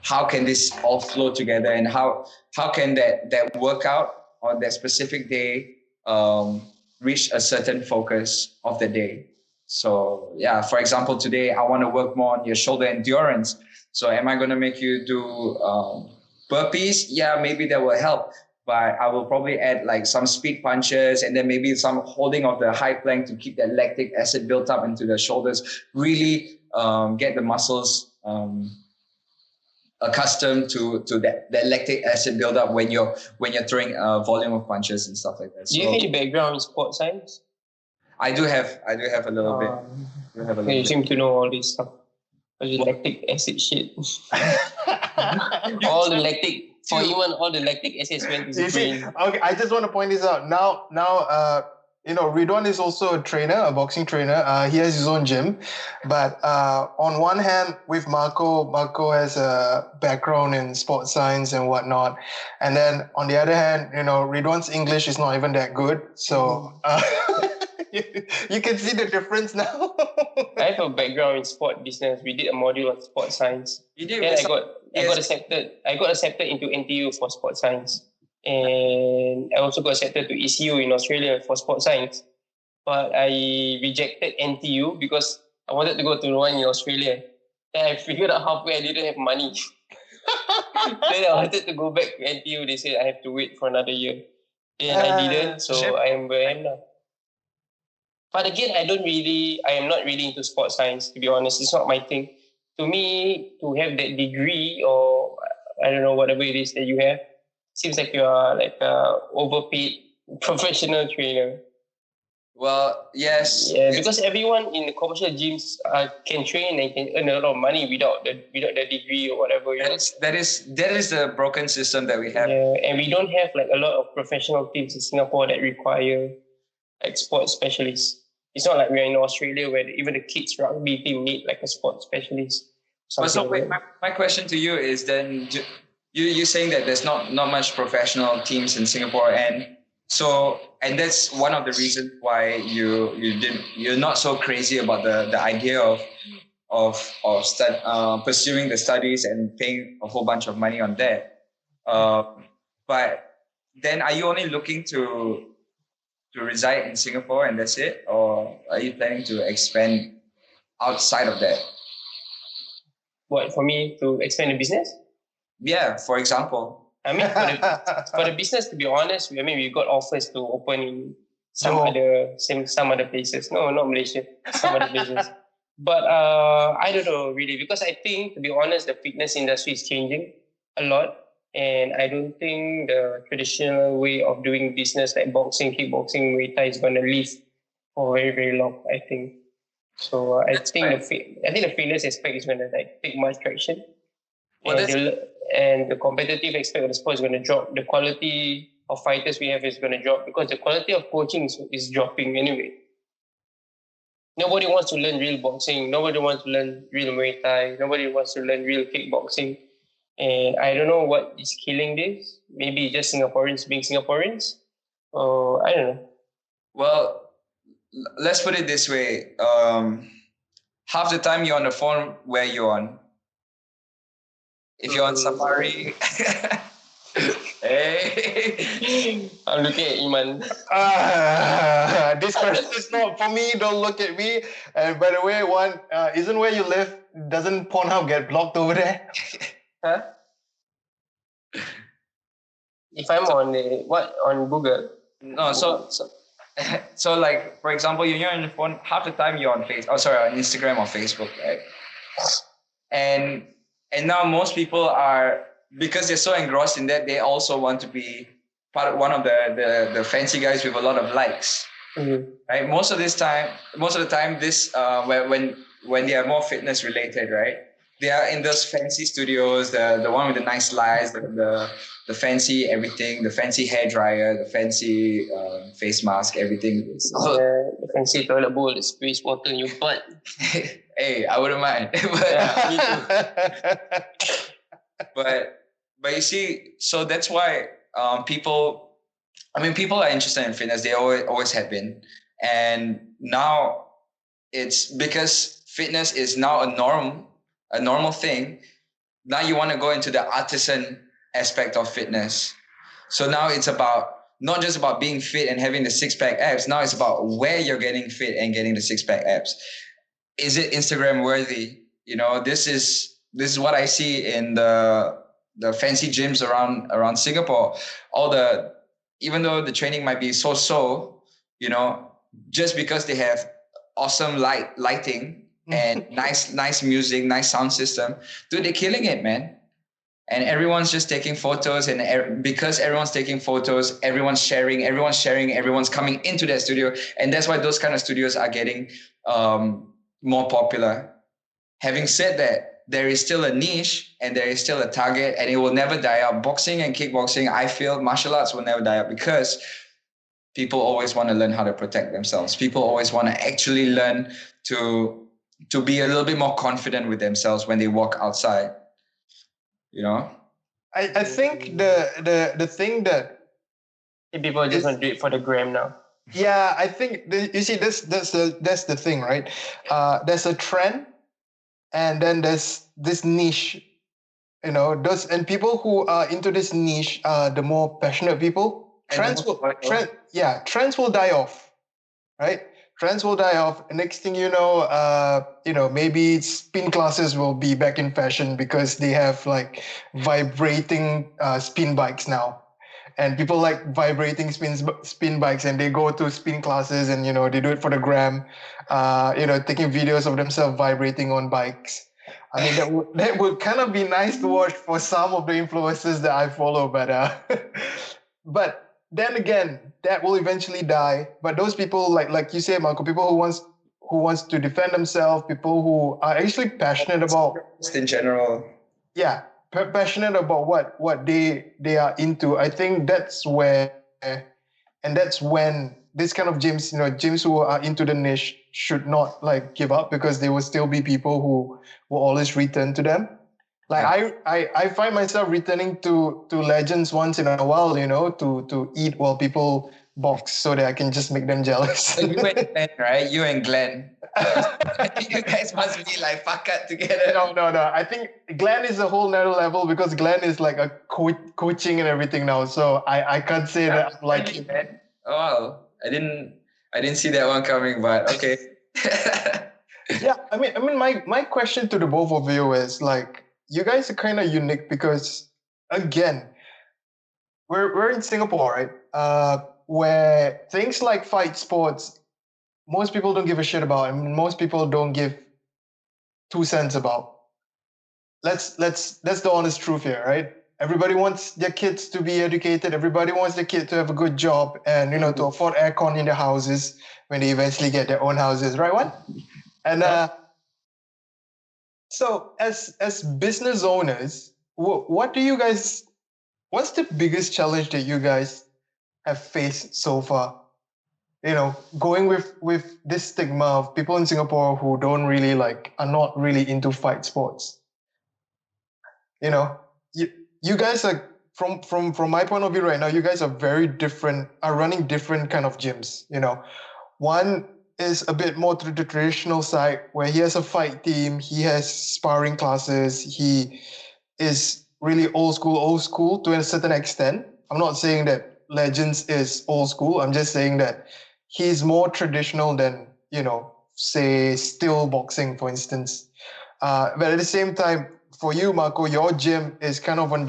how can this all flow together, and how can that workout on that specific day reach a certain focus of the day. So yeah, for example, today I want to work more on your shoulder endurance. So am I going to make you do burpees? Yeah, maybe that will help. But I will probably add some speed punches, and then maybe some holding of the high plank to keep that lactic acid built up into the shoulders. Really get the muscles accustomed to that lactic acid buildup when you're throwing volume of punches and stuff like that. Do you have any background in sports science? I do have a little bit. You seem to know all this stuff. Lactic acid shit. All the lactic. For Iman, all the lactic acids went to the brain. Okay, I just want to point this out. Now, Ridhwan is also a trainer, a boxing trainer. He has his own gym. But on one hand, with Marco has a background in sports science and whatnot. And then on the other hand, Ridhwan's English is not even that good. So you can see the difference now. I have a background in sport business. We did a module on sports science. You did? Then I got accepted into NTU for sports science. And I also got accepted to ECU in Australia for sports science. But I rejected NTU because I wanted to go to one in Australia. Then I figured out halfway I didn't have money. Then I wanted to go back to NTU. They said I have to wait for another year. Then I didn't, so I am where I am now. But again, I am not really into sports science, to be honest. It's not my thing. To me, to have that degree, or I don't know, whatever it is that you have, seems like you are like a overpaid professional trainer. Well, yes. Yeah, because everyone in the commercial gyms can train and can earn a lot of money without the degree or whatever. That is the broken system that we have. Yeah, and we don't have a lot of professional teams in Singapore that require sports specialists. It's not like we're in Australia where even the kids rugby team need like a sports specialist. But so wait, my question to you is then, you're saying that there's not much professional teams in Singapore, and that's one of the reasons why you're not so crazy about the idea of pursuing the studies and paying a whole bunch of money on that. But then, are you only looking to reside in Singapore and that's it, or are you planning to expand outside of that? What, for me to expand the business? Yeah, for example. I mean, for the business, to be honest, we got offers to open in some other places. No, not Malaysia. Some other places. But I don't know really, because I think, to be honest, the fitness industry is changing a lot. And I don't think the traditional way of doing business like boxing, kickboxing, Muay Thai is going to live for very, very long, I think. So I think the fitness aspect is going to take much traction. And the competitive aspect of the sport is going to drop. The quality of fighters we have is going to drop because the quality of coaching is dropping anyway. Nobody wants to learn real boxing. Nobody wants to learn real Muay Thai. Nobody wants to learn real kickboxing. And I don't know what is killing this. Maybe just Singaporeans being Singaporeans. I don't know. Well, let's put it this way. Half the time you're on the phone where you're on. If you're on safari, hey. I'm looking at Iman. This question is not for me. Don't look at me. And by the way, isn't where you live, doesn't Pornhub get blocked over there? Huh? If I'm on Google? No, so like, for example, you're on the phone, half the time you're on on Instagram or Facebook, right? And now most people are, because they're so engrossed in that, they also want to be part of one of the fancy guys with a lot of likes. Mm-hmm. Right? Most of the time, this when they are more fitness related, right? They are in those fancy studios, the one with the nice lights, the fancy everything, the fancy hair dryer, the fancy face mask, everything. The fancy toilet bowl that sprays water in your butt. Hey, I wouldn't mind. Me too. But you see, so that's why people are interested in fitness. They always have been, and now it's because fitness is now a normal thing. Now you want to go into the artisan aspect of fitness. So now it's not just about being fit and having the six-pack abs. Now it's about where you're getting fit and getting the six-pack abs. Is it Instagram worthy? This is what I see in the fancy gyms around Singapore. Even though the training might be so, just because they have awesome lighting and nice music, nice sound system, dude, they're killing it, man. And everyone's just taking photos, and because everyone's taking photos, everyone's sharing, everyone's coming into that studio, and that's why those kind of studios are getting more popular. Having said that, there is still a niche and there is still a target, and it will never die out. Boxing and kickboxing, I feel martial arts will never die out because people always want to learn how to protect themselves. People always want to actually learn to be a little bit more confident with themselves when they walk outside. I think the thing that people just want to do it for the gram now. Yeah, I think you see that's the thing, right? There's a trend, and then there's this niche. And people who are into this niche are the more passionate people. Trends will die off, right? Trends will die off. Next thing you know, maybe spin classes will be back in fashion because they have like vibrating spin bikes now, and people like vibrating spin bikes, and they go to spin classes, and they do it for the gram, taking videos of themselves vibrating on bikes. I mean, that would kind of be nice to watch for some of the influencers that I follow, but then again, that will eventually die. But those people, like you say, Marco, people who wants to defend themselves, people who are actually passionate about, just in general, passionate about what they are into. I think that's where, and that's when this kind of gyms, gyms who are into the niche should not like give up, because there will still be people who will always return to them. Like I find myself returning to Legends once in a while, to eat while people box, so that I can just make them jealous. So you and Glenn, right? You and Glenn. You guys must be like pakat together. No. I think Glenn is a whole nother level, because Glenn is like a coaching and everything now. So I can't say that I'm like him. Oh, wow. I didn't see that one coming, but okay. Yeah, I mean, my question to the both of you is like, you guys are kind of unique because, again, we're in Singapore, right? Where things like fight sports, most people don't give a shit about, and most people don't give 2 cents about. That's the honest truth here, right? Everybody wants their kids to be educated. Everybody wants their kid to have a good job and to afford aircon in their houses when they eventually get their own houses, right? One. And so, as business owners, what do you guys? What's the biggest challenge that you guys have faced so far? Going with this stigma of people in Singapore who don't really are not really into fight sports. You guys are from my point of view right now. You guys are are running different kind of gyms. One is a bit more to the traditional side, where he has a fight team, he has sparring classes, he is really old school to a certain extent. I'm not saying that Legends is old school. I'm just saying that he's more traditional than, say, still boxing, for instance. But at the same time, for you, Marco, your gym is kind of on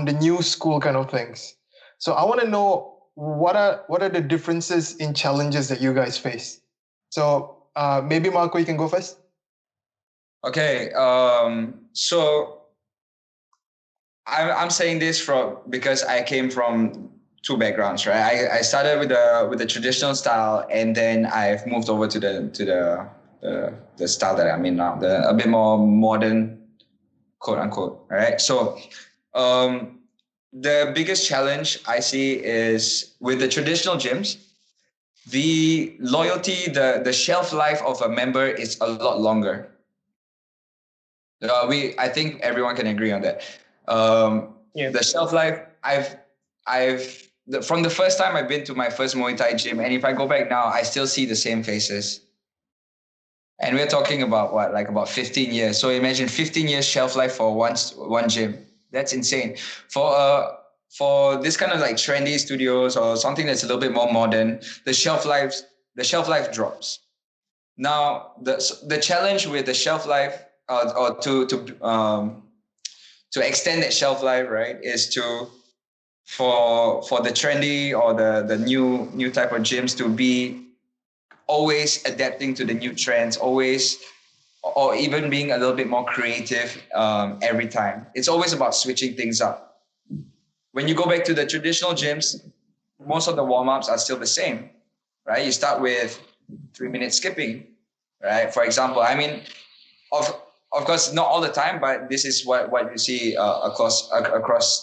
the new school kind of things. So I want to know, what are the differences in challenges that you guys face? So maybe Marco, you can go first. Okay. So I'm saying this because I came from two backgrounds, right? I started with the traditional style, and then I've moved over to the style that I'm in now, a bit more modern, quote unquote. Right. So the biggest challenge I see is with the traditional gyms, the loyalty, the shelf life of a member is a lot longer. I think everyone can agree on that. The shelf life, from the first time I've been to my first Muay Thai gym, and if I go back now, I still see the same faces. And we're talking about about 15 years. So imagine 15 years shelf life for one gym. That's insane. For this kind of trendy studios or something that's a little bit more modern, the shelf life drops. Now the challenge with the shelf life, or to extend that shelf life, right, is for the trendy or the new type of gyms to be always adapting to the new trends, or even being a little bit more creative every time. It's always about switching things up. When you go back to the traditional gyms, most of the warm-ups are still the same, right? You start with 3-minute skipping, right? For example, I mean, of course, not all the time, but this is what you see across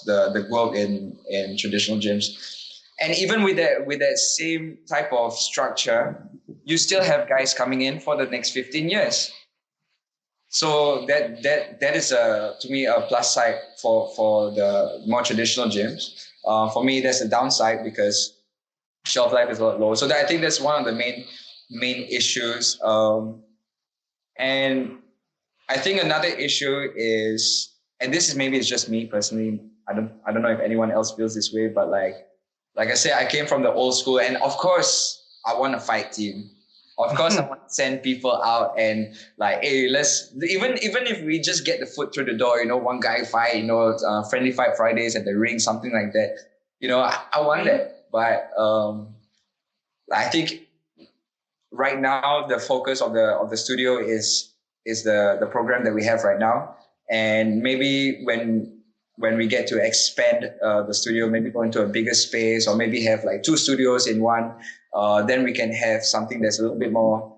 the globe in traditional gyms. And even with that same type of structure, you still have guys coming in for the next 15 years. So that is to me a plus side for the more traditional gyms. For me, that's a downside because shelf life is a lot lower. So I think that's one of the main issues. And I think another issue is, and this is maybe it's just me personally, I don't know if anyone else feels this way, but like I said, I came from the old school, and of course I want a fight team. Of course, I want to send people out and hey, let's even if we just get the foot through the door, one guy fight, friendly fight Fridays at the ring, something like that. I want that, but I think right now the focus of the studio is the program that we have right now, and maybe when we get to expand the studio, maybe go into a bigger space, or maybe have 2 studios in one, then we can have something that's a little bit more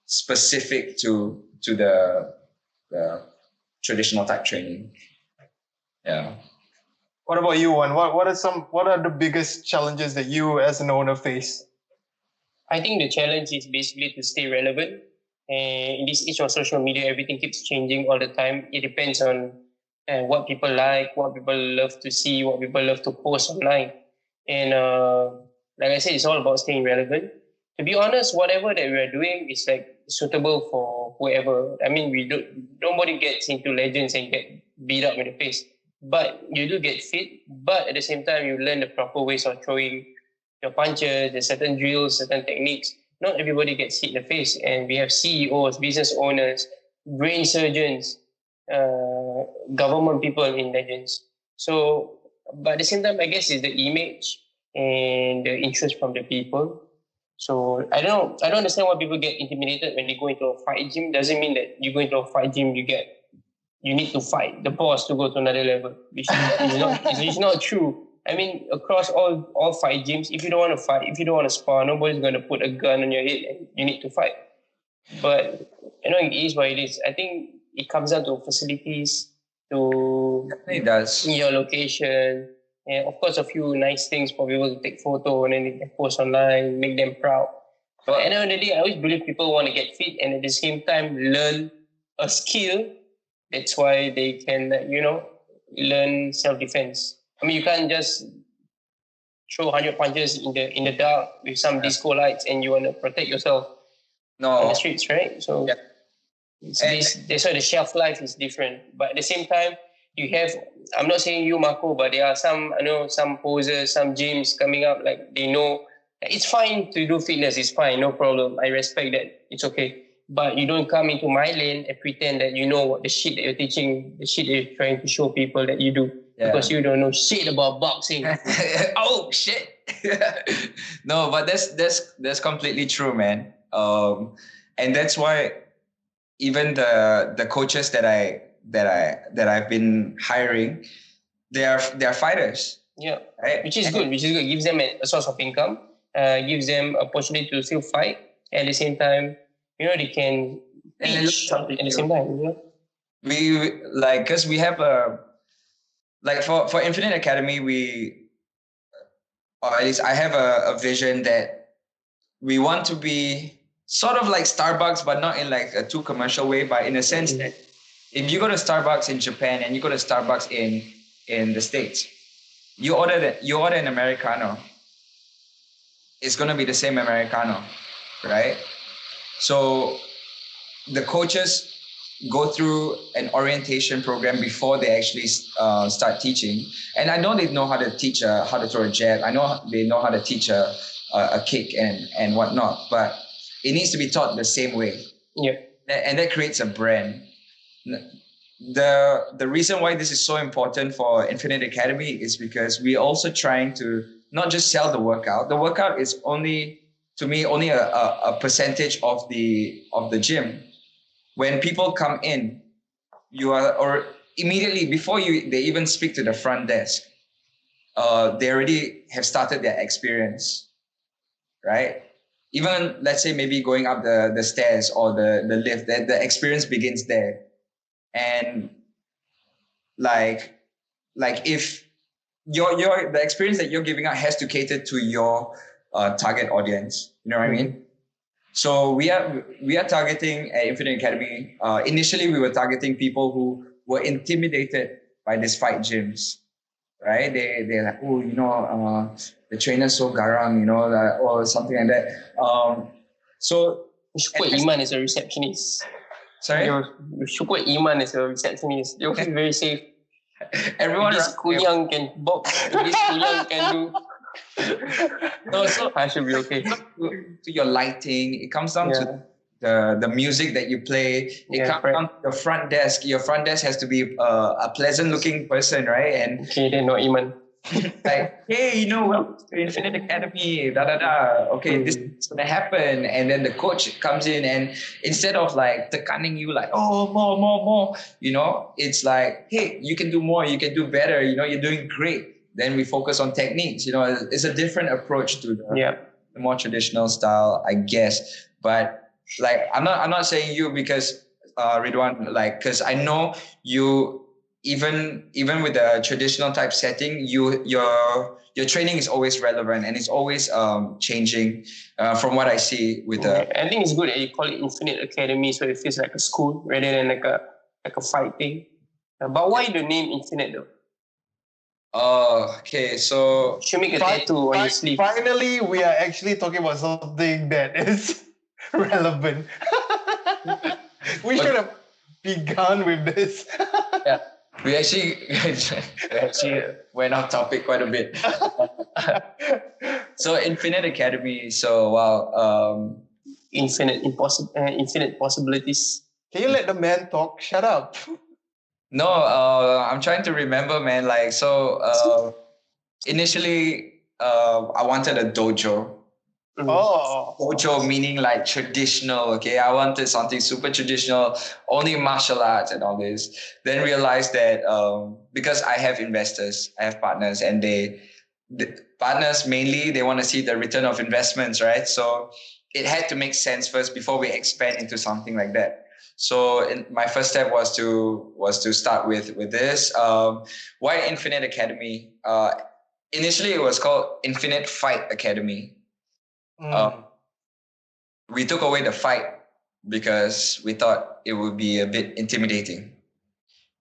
specific to the traditional type training. Yeah. What about you, Wan? What are the biggest challenges that you as an owner face? I think the challenge is basically to stay relevant. And in this age of social media, everything keeps changing all the time. It depends on what people like, what people love to see, what people love to post online. And like I said, it's all about staying relevant. To be honest, whatever that we are doing is like suitable for whoever. I mean, nobody gets into legends and get beat up in the face. But you do get fit. But at the same time, you learn the proper ways of throwing your punches, there's certain drills, certain techniques. Not everybody gets hit in the face. And we have CEOs, business owners, brain surgeons, government people in legends. So, but at the same time, I guess it's the image and the interest from the people. So I don't understand why people get intimidated when they go into a fight gym. Doesn't mean that you go into a fight gym, you need to fight the boss to go to another level, which is not true. I mean, across all fight gyms, if you don't want to fight, if you don't want to spar, nobody's going to put a gun on your head and you need to fight. But, it is what it is. I think it comes down to facilities, to It does. your location, and of course, a few nice things for people to take photo and then they can post online, make them proud. But at the end of the day, I always believe people want to get fit and at the same time learn a skill. That's why they can, learn self-defense. I mean, you can't just throw 100 punches in the dark with some disco lights and you want to protect yourself on the streets, right? So that's why the shelf life is different. But at the same time, you have, I'm not saying you, Marco, but there are some posers, some gyms coming up, like they know it's fine to do fitness, it's fine, no problem. I respect that, it's okay. But you don't come into my lane and pretend that you know what the shit that you're teaching, the shit that you're trying to show people that you do. Yeah. Because you don't know shit about boxing. Oh shit! No, but that's completely true, man. And that's why even the coaches that I've been hiring, they are fighters. Yeah, right? Which is good. It gives them a source of income. Gives them a opportunity to still fight. At the same time, they can teach at the same time. We like, because we have a, like for Infinite Academy, or at least I have a vision that we want to be sort of like Starbucks, but not in like a too commercial way, but in a sense that if you go to Starbucks in Japan and you go to Starbucks in the States, you order an Americano, it's going to be the same Americano, right? So the coaches go through an orientation program before they actually start teaching. And I know they know how to teach how to throw a jab. I know they know how to teach a kick and whatnot, but it needs to be taught the same way. Yeah. And that creates a brand. The reason why this is so important for Infinite Academy is because we're also trying to not just sell the workout. The workout is only a percentage of the gym. When people come in, or immediately before they even speak to the front desk, they already have started their experience, right? Even let's say maybe going up the stairs or the lift, the experience begins there. And like if the experience that you're giving out has to cater to your target audience, you know what I mean? So we are targeting at Infinite Academy. Initially, we were targeting people who were intimidated by these fight gyms, right? They're like, oh, the trainer's so garang, or something like that. So you should put Iman as a receptionist. Sorry? You should put Iman as a receptionist. You'll feel very safe. Everyone, this Kuyang can box. This Kuyang can do. No, so I should be okay. To your lighting, it comes down to the music that you play. It comes down to the front desk. Your front desk has to be a pleasant looking person, right? And okay, then no Iman. Like, hey, welcome to Infinite Academy, okay, this is gonna happen. And then the coach comes in and instead of like tekaning you like, oh, more, it's like, hey, you can do more, you can do better, you're doing great. Then we focus on techniques. It's a different approach to the more traditional style, I guess. But like, I'm not saying you because Ridhwan, like, because I know you even with the traditional type setting, your training is always relevant and it's always changing. From what I see with the, I think it's good that you call it Infinite Academy, so it feels like a school rather than like a fight thing. But why the name Infinite though? Okay, so Should make a tattoo on your sleeve. Finally, we are actually talking about something that is relevant. We should have begun with this. yeah, we actually went off topic quite a bit. So Infinite Academy. So wow, infinite possibilities. Can you let the man talk? Shut up. No, I'm trying to remember, man. Like, so initially, I wanted a dojo. Oh. Dojo meaning like traditional, okay? I wanted something super traditional, only martial arts and all this. Then realized that because I have investors, I have partners, and the partners mainly, they want to see the return of investments, right? So it had to make sense first before we expand into something like that. So my first step was to start with this. Why Infinite Academy? Initially, it was called Infinite Fight Academy. We took away the fight because we thought it would be a bit intimidating.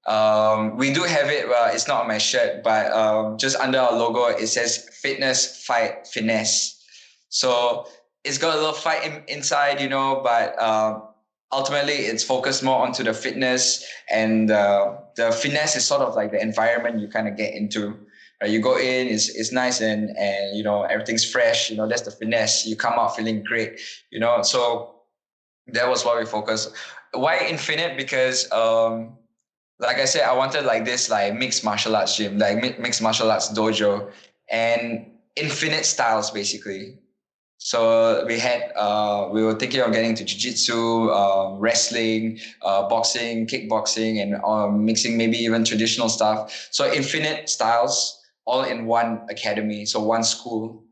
We do have it. It's not on my shirt, but just under our logo, it says Fitness, Fight, Finesse. So it's got a little fight inside, but ultimately it's focused more onto the fitness, and the finesse is sort of like the environment you kind of get into. Right? You go in, it's nice and everything's fresh. That's the finesse. You come out feeling great. So that was what we focused. Why Infinite? Because like I said, I wanted like this like mixed martial arts gym, like mixed martial arts dojo, and infinite styles basically. So we were thinking of getting to jiu-jitsu, wrestling, boxing, kickboxing, and mixing maybe even traditional stuff. So infinite styles all in one academy, so one school.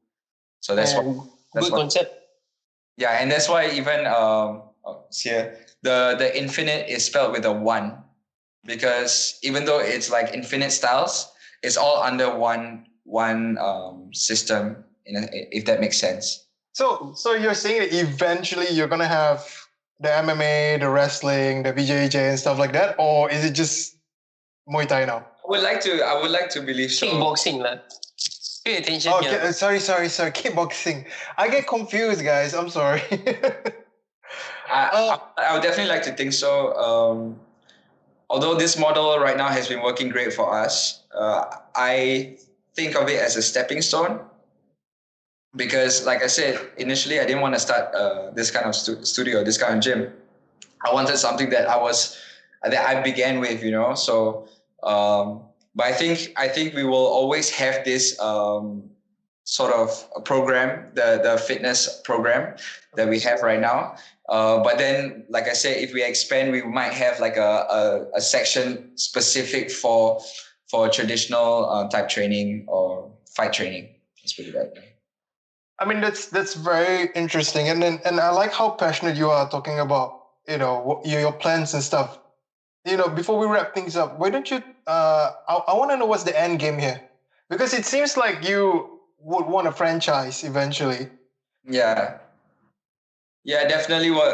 So that's good concept. Yeah, and that's why even here the infinite is spelled with a 1, because even though it's like infinite styles, it's all under one system. If that makes sense. So you're saying that eventually you're gonna have the MMA, the wrestling, the BJJ and stuff like that, or is it just Muay Thai now? I would like to believe so. Kickboxing, lah. Pay attention. Okay, sorry. Kickboxing. I get confused, guys. I'm sorry. I would definitely like to think so. Although this model right now has been working great for us, I think of it as a stepping stone. Because like I said, initially I didn't want to start this kind of studio, this kind of gym. I wanted something that I began with, So, but I think we will always have this sort of a program, the fitness program that we have right now. But then, like I said, if we expand, we might have like a section specific for traditional type training or fight training. Let's put it that way. I mean, that's very interesting, and I like how passionate you are talking about your plans and stuff. Before we wrap things up, why don't you? I want to know what's the end game here, because it seems like you would want a franchise eventually. Yeah, definitely. What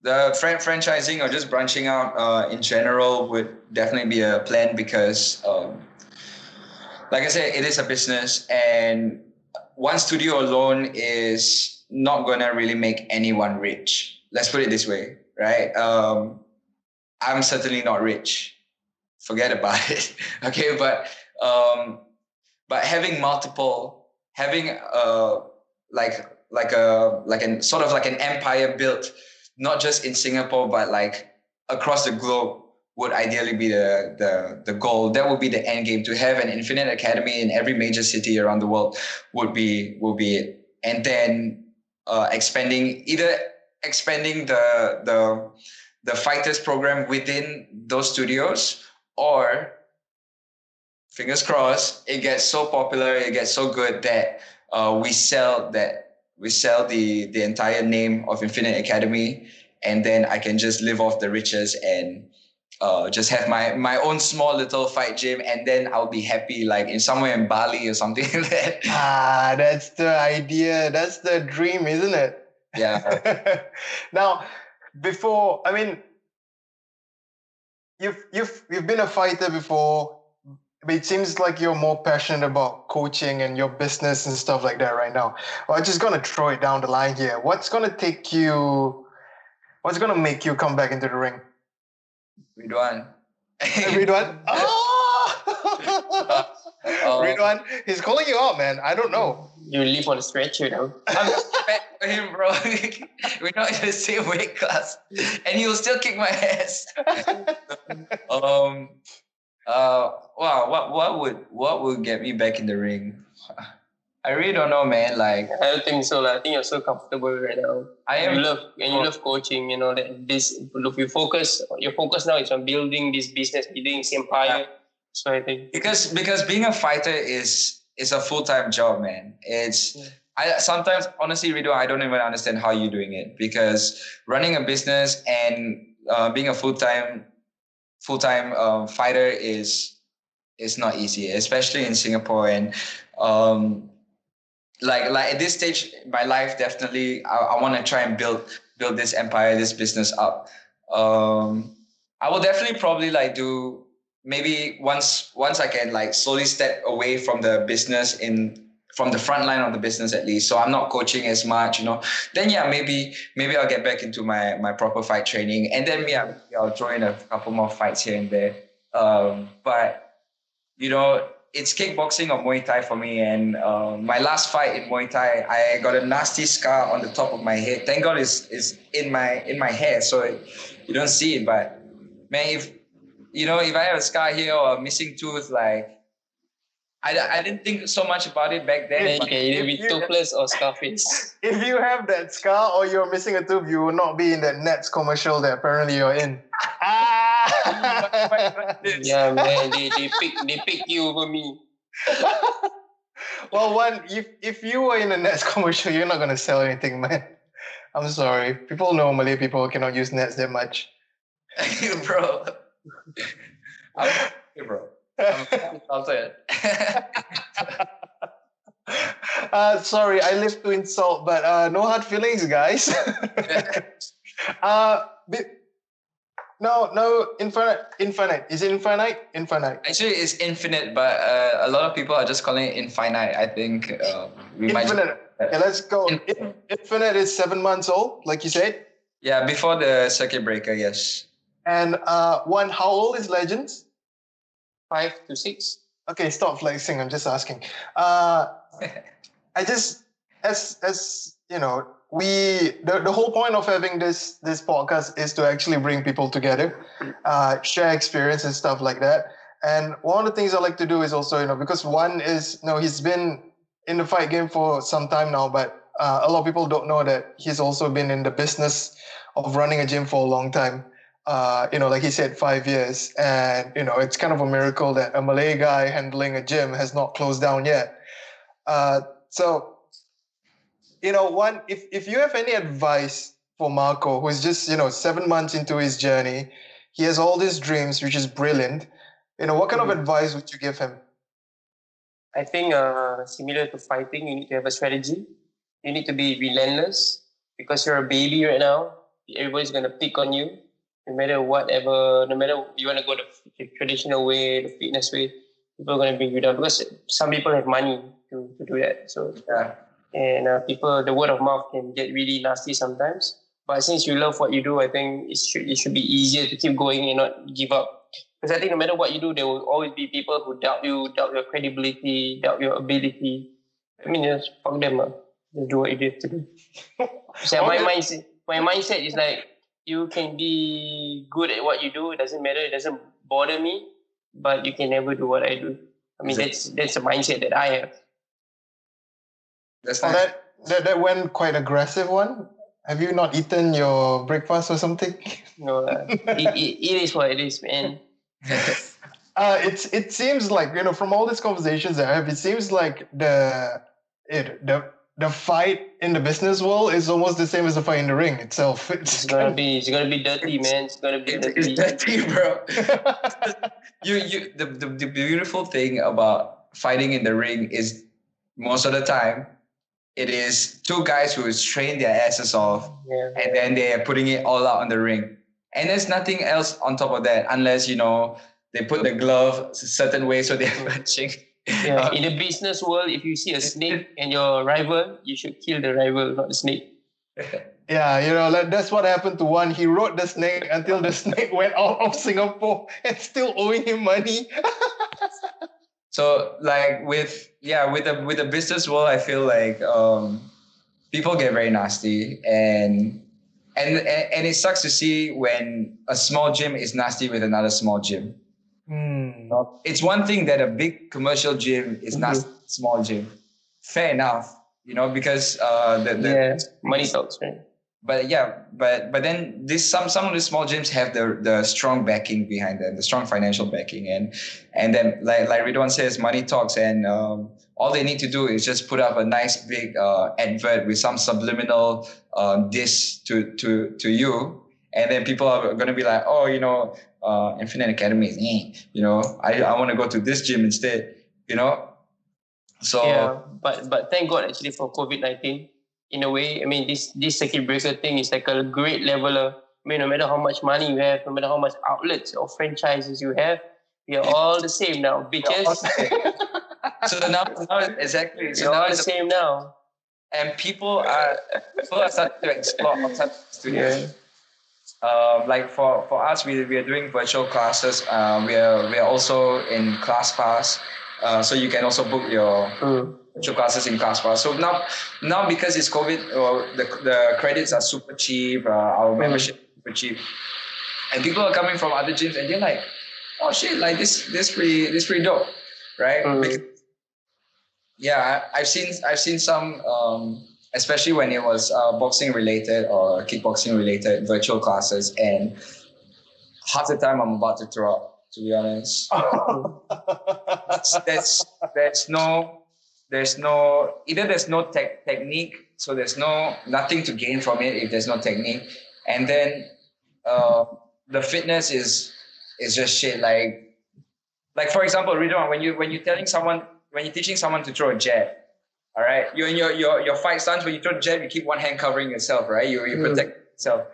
the franchising or just branching out in general would definitely be a plan, because, like I said, it is a business, and one studio alone is not gonna really make anyone rich. Let's put it this way, right? I'm certainly not rich. Forget about it. Okay, but having an sort of like an empire built, not just in Singapore but like across the globe, would ideally be the goal. That would be the end game. To have an infinite academy in every major city around the world would be it. And then expanding the fighters program within those studios, or fingers crossed, it gets so popular, it gets so good that we sell the entire name of Infinite Academy, and then I can just live off the riches and just have my own small little fight gym, and then I'll be happy, like in somewhere in Bali or something like that. That's the idea. That's the dream, isn't it? Yeah. Now, before, I mean, you've been a fighter before, but it seems like you're more passionate about coaching and your business and stuff like that right now. Well, I'm just gonna throw it down the line here. What's gonna make you come back into the ring? Ridhwan. Ridhwan? Ridhwan, he's calling you out, man. I don't know. You live on a stretcher now. I'm just fat for him, bro. We're not in the same weight class, and he will still kick my ass. Wow. What would get me back in the ring? I really don't know, man. Like, I don't think so. I think you're so comfortable right now. You love coaching. You know that this. Look, your focus now is on building this business, building this empire. So I think because being a fighter is a full-time job, man. I sometimes, honestly, Rido, I don't even understand how you're doing it, because running a business and being a full-time fighter is not easy, especially in Singapore. And like at this stage in my life, definitely I want to try and build this empire, this business up. I will definitely probably like do, maybe once I can like slowly step away from the business, from the front line of the business at least, so I'm not coaching as much, then maybe I'll get back into my proper fight training, and then I'll throw in a couple more fights here and there. But it's kickboxing or Muay Thai for me. And my last fight in Muay Thai, I got a nasty scar on the top of my head. Thank God it's in my hair, so you don't see it. But man, if I have a scar here or a missing tooth, like I didn't think so much about it back then. Okay, either be toothless or scarface. If you have that scar or you're missing a tooth, you will not be in that Nets commercial that apparently you're in. Yeah, man, they pick you over me. Well, if you were in a Nets commercial, you're not gonna sell anything, man. I'm sorry. People know Malay people cannot use Nets that much. Bro. Bro. I'll say it. Sorry, I live to insult, but no hard feelings, guys. No, infinite. Is it infinite? Infinite. Actually, it's infinite, but a lot of people are just calling it infinite. I think infinite. Okay, let's go. Infinite is 7 months old, like you said. Yeah, before the circuit breaker, yes. And how old is Legends? 5 to 6. Okay, stop flexing. I'm just asking. I just, as you know, the whole point of having this podcast is to actually bring people together, share experience and stuff like that. And one of the things I like to do is also, because one is, he's been in the fight game for some time now, but a lot of people don't know that he's also been in the business of running a gym for a long time. Like he said, 5 years. And, it's kind of a miracle that a Malay guy handling a gym has not closed down yet. So, if you have any advice for Marco, who's just, 7 months into his journey, he has all these dreams, which is brilliant. What kind of advice would you give him? I think similar to fighting, you need to have a strategy. You need to be relentless, because you're a baby right now. Everybody's going to pick on you. No matter you want to go the traditional way, the fitness way, people are going to bring you down, because some people have money to do that. So, and the word of mouth can get really nasty sometimes. But since you love what you do, I think it should be easier to keep going and not give up. Because I think no matter what you do, there will always be people who doubt you, doubt your credibility, doubt your ability. I mean, just fuck them. Just do what you have to do. So my mindset is like, you can be good at what you do. It doesn't matter. It doesn't bother me. But you can never do what I do. I mean, that's a mindset that I have. That's nice. That went quite aggressive one. Have you not eaten your breakfast or something? No, it is what it is, man. It seems like, from all these conversations I have, it seems like the the fight in the business world is almost the same as the fight in the ring itself. It's gonna be dirty, man. It's gonna be It's dirty. dirty, bro. The beautiful thing about fighting in the ring is most of the time it is two guys who train their asses off, and then they are putting it all out on the ring. And there's nothing else on top of that unless, they put the glove a certain way so they're punching. Yeah, in the business world, if you see a snake and your rival, you should kill the rival, not the snake. Yeah, that's what happened to Wan. He rode the snake until the snake went out of Singapore and still owing him money. So like with the business world, I feel like people get very nasty, and it sucks to see when a small gym is nasty with another small gym. It's one thing that a big commercial gym is nasty with a small gym. Fair enough, because money talks, right? But then some of the small gyms have the strong backing behind them, the strong financial backing, and then like Ridhwan says, money talks, and all they need to do is just put up a nice big advert with some subliminal diss to you, and then people are going to be like, Infinite Academy is, I want to go to this gym instead, So yeah, but thank God actually for COVID-19. In a way, I mean, this circuit breaker thing is like a great leveler. I mean, no matter how much money you have, no matter how much outlets or franchises you have, we are all the same now, bitches. So now exactly. So We're now all the same now. And people are starting to explore outside studios. Like for us, we are doing virtual classes. We are also in ClassPass, so you can also book your virtual classes in ClassPass. So now because it's COVID, the credits are super cheap. Our membership is super cheap, and people are coming from other gyms, and they're like, "Oh shit! Like this pretty dope, right?" Because, I've seen some, especially when it was boxing related or kickboxing related virtual classes, and half the time I'm about to throw up. To be honest, there's no technique, so there's nothing to gain from it if there's no technique, and then the fitness is just shit. Like for example, Ridhwan, when you're teaching someone to throw a jab, all right, you in your fight stance, when you throw a jab, you keep one hand covering yourself, right? You protect yourself.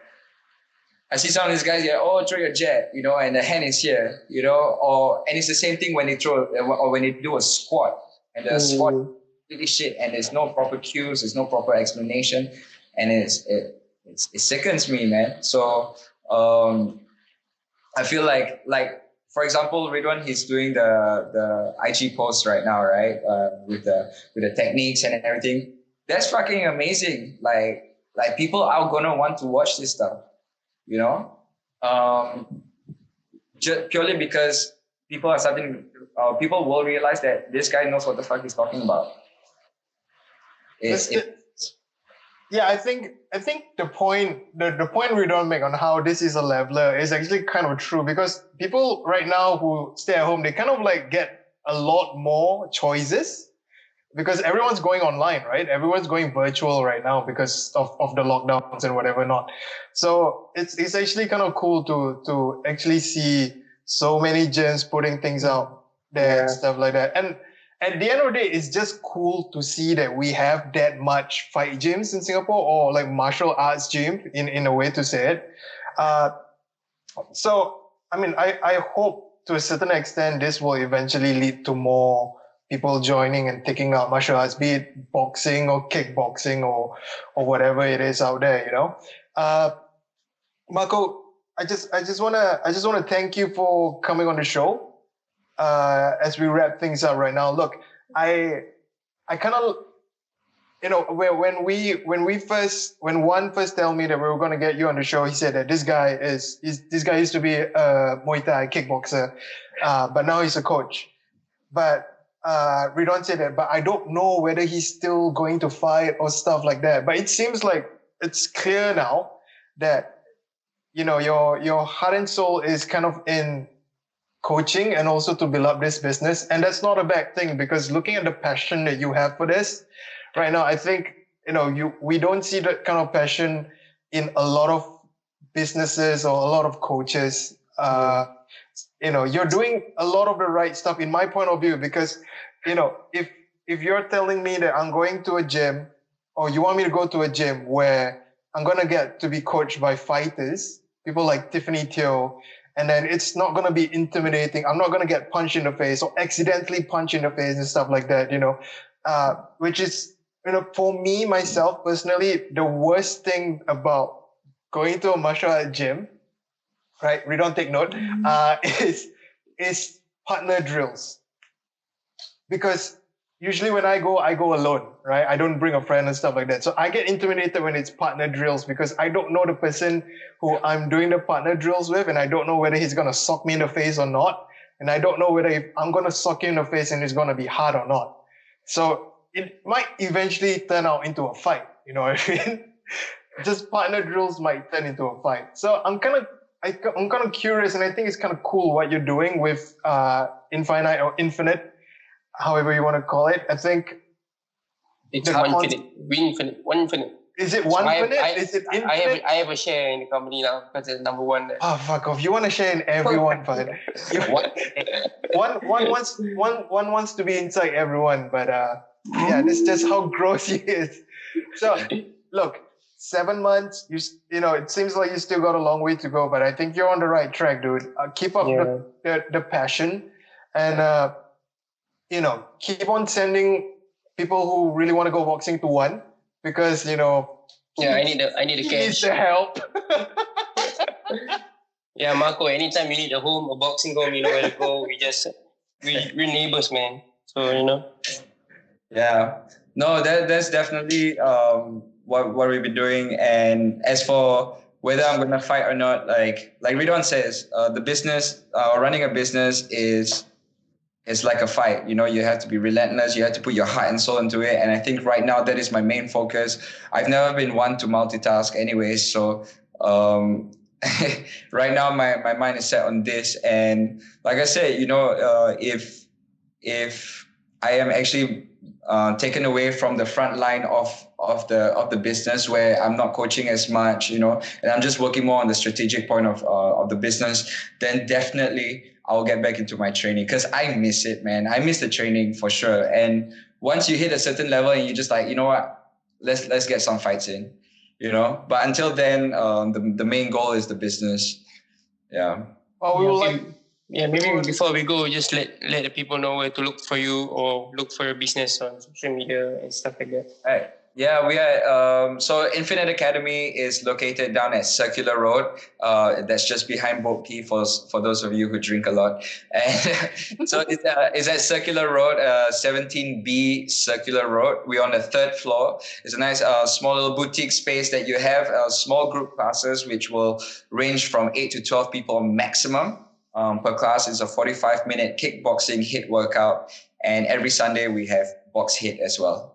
I see some of these guys here, throw your jab, and the hand is here, and it's the same thing when they throw or when they do a squat, and the squat is really shit, and there's no proper cues, there's no proper explanation, and it sickens me, man. So I feel like for example, Ridhwan, he's doing the IG post right now, right? With the techniques and everything. That's fucking amazing. Like people are gonna want to watch this stuff. Just purely because people will realize that this guy knows what the fuck he's talking about. I think the point we don't make on how this is a leveler is actually kind of true, because people right now who stay at home, they kind of like get a lot more choices because everyone's going online, right? Everyone's going virtual right now because of the lockdowns and whatever not. So it's actually kind of cool to actually see so many gyms putting things out there and stuff like that. And at the end of the day, it's just cool to see that we have that much fight gyms in Singapore, or like martial arts gym in a way to say it. So, I mean, I hope to a certain extent this will eventually lead to more people joining and taking up martial arts, be it boxing or kickboxing or whatever it is out there, Marco, I just wanna thank you for coming on the show. As we wrap things up right now, look, I kind of, when Wan first told me that we were going to get you on the show, he said that this guy used to be a Muay Thai kickboxer, but now he's a coach. But Ridhwan said that, but I don't know whether he's still going to fight or stuff like that. But it seems like it's clear now that your heart and soul is kind of in coaching and also to build up this business. And that's not a bad thing, because looking at the passion that you have for this, right now, I think, we don't see that kind of passion in a lot of businesses or a lot of coaches. You're doing a lot of the right stuff in my point of view, because, if you're telling me that I'm going to a gym, or you want me to go to a gym where I'm going to get to be coached by fighters, people like Tiffany Teo, and then it's not going to be intimidating. I'm not going to get punched in the face or accidentally punched in the face and stuff like that, which is, for me, myself, personally, the worst thing about going to a martial art gym, right? We don't take note, is partner drills. Because usually when I go alone, right? I don't bring a friend and stuff like that. So I get intimidated when it's partner drills, because I don't know the person who I'm doing the partner drills with, and I don't know whether he's going to sock me in the face or not. And I don't know whether if I'm going to sock him in the face and it's going to be hard or not. So it might eventually turn out into a fight. You know what I mean? Just partner drills might turn into a fight. So I'm kind of curious, and I think it's kind of cool what you're doing with Infinite or Infinite, however you want to call it. I think it's one infinite. Is it one infinite? Is it infinite? I have a share in the company now because it's number one. Oh, fuck off! You want to share in everyone, but one wants to be inside everyone, but yeah, that's just how gross he is. So look, 7 months. It seems like you still got a long way to go, but I think you're on the right track, dude. Keep up the passion, and keep on sending people who really want to go boxing to Wan, because I need a he cash. needs the help. Yeah, Marco, anytime you need a home, a boxing home, you know where to go. We're neighbors, man. So Yeah. No, that's definitely what we've been doing. And as for whether I'm gonna fight or not, like Ridhwan says, the business, running a business is like a fight. You have to be relentless. You have to put your heart and soul into it. And I think right now that is my main focus. I've never been one to multitask anyways. So right now my mind is set on this. And like I said, if I am actually taken away from the front line of the business, where I'm not coaching as much, and I'm just working more on the strategic point of the business, then definitely I'll get back into my training, because I miss it, man. I miss the training for sure. And once you hit a certain level and you just like, you know what, let's get some fights in, But until then, the main goal is the business. Yeah. Well, we will maybe before we go, just let the people know where to look for you or look for your business on social media and stuff like that. All right. Yeah, we are. So Infinite Academy is located down at Circular Road. That's just behind Boat Key for those of you who drink a lot. And so it's at Circular Road, 17B Circular Road. We're on the 3rd floor. It's a nice small little boutique space that you have small group classes, which will range from 8 to 12 people maximum. Per class. Is a 45-minute kickboxing HIIT workout. And every Sunday we have box HIIT as well.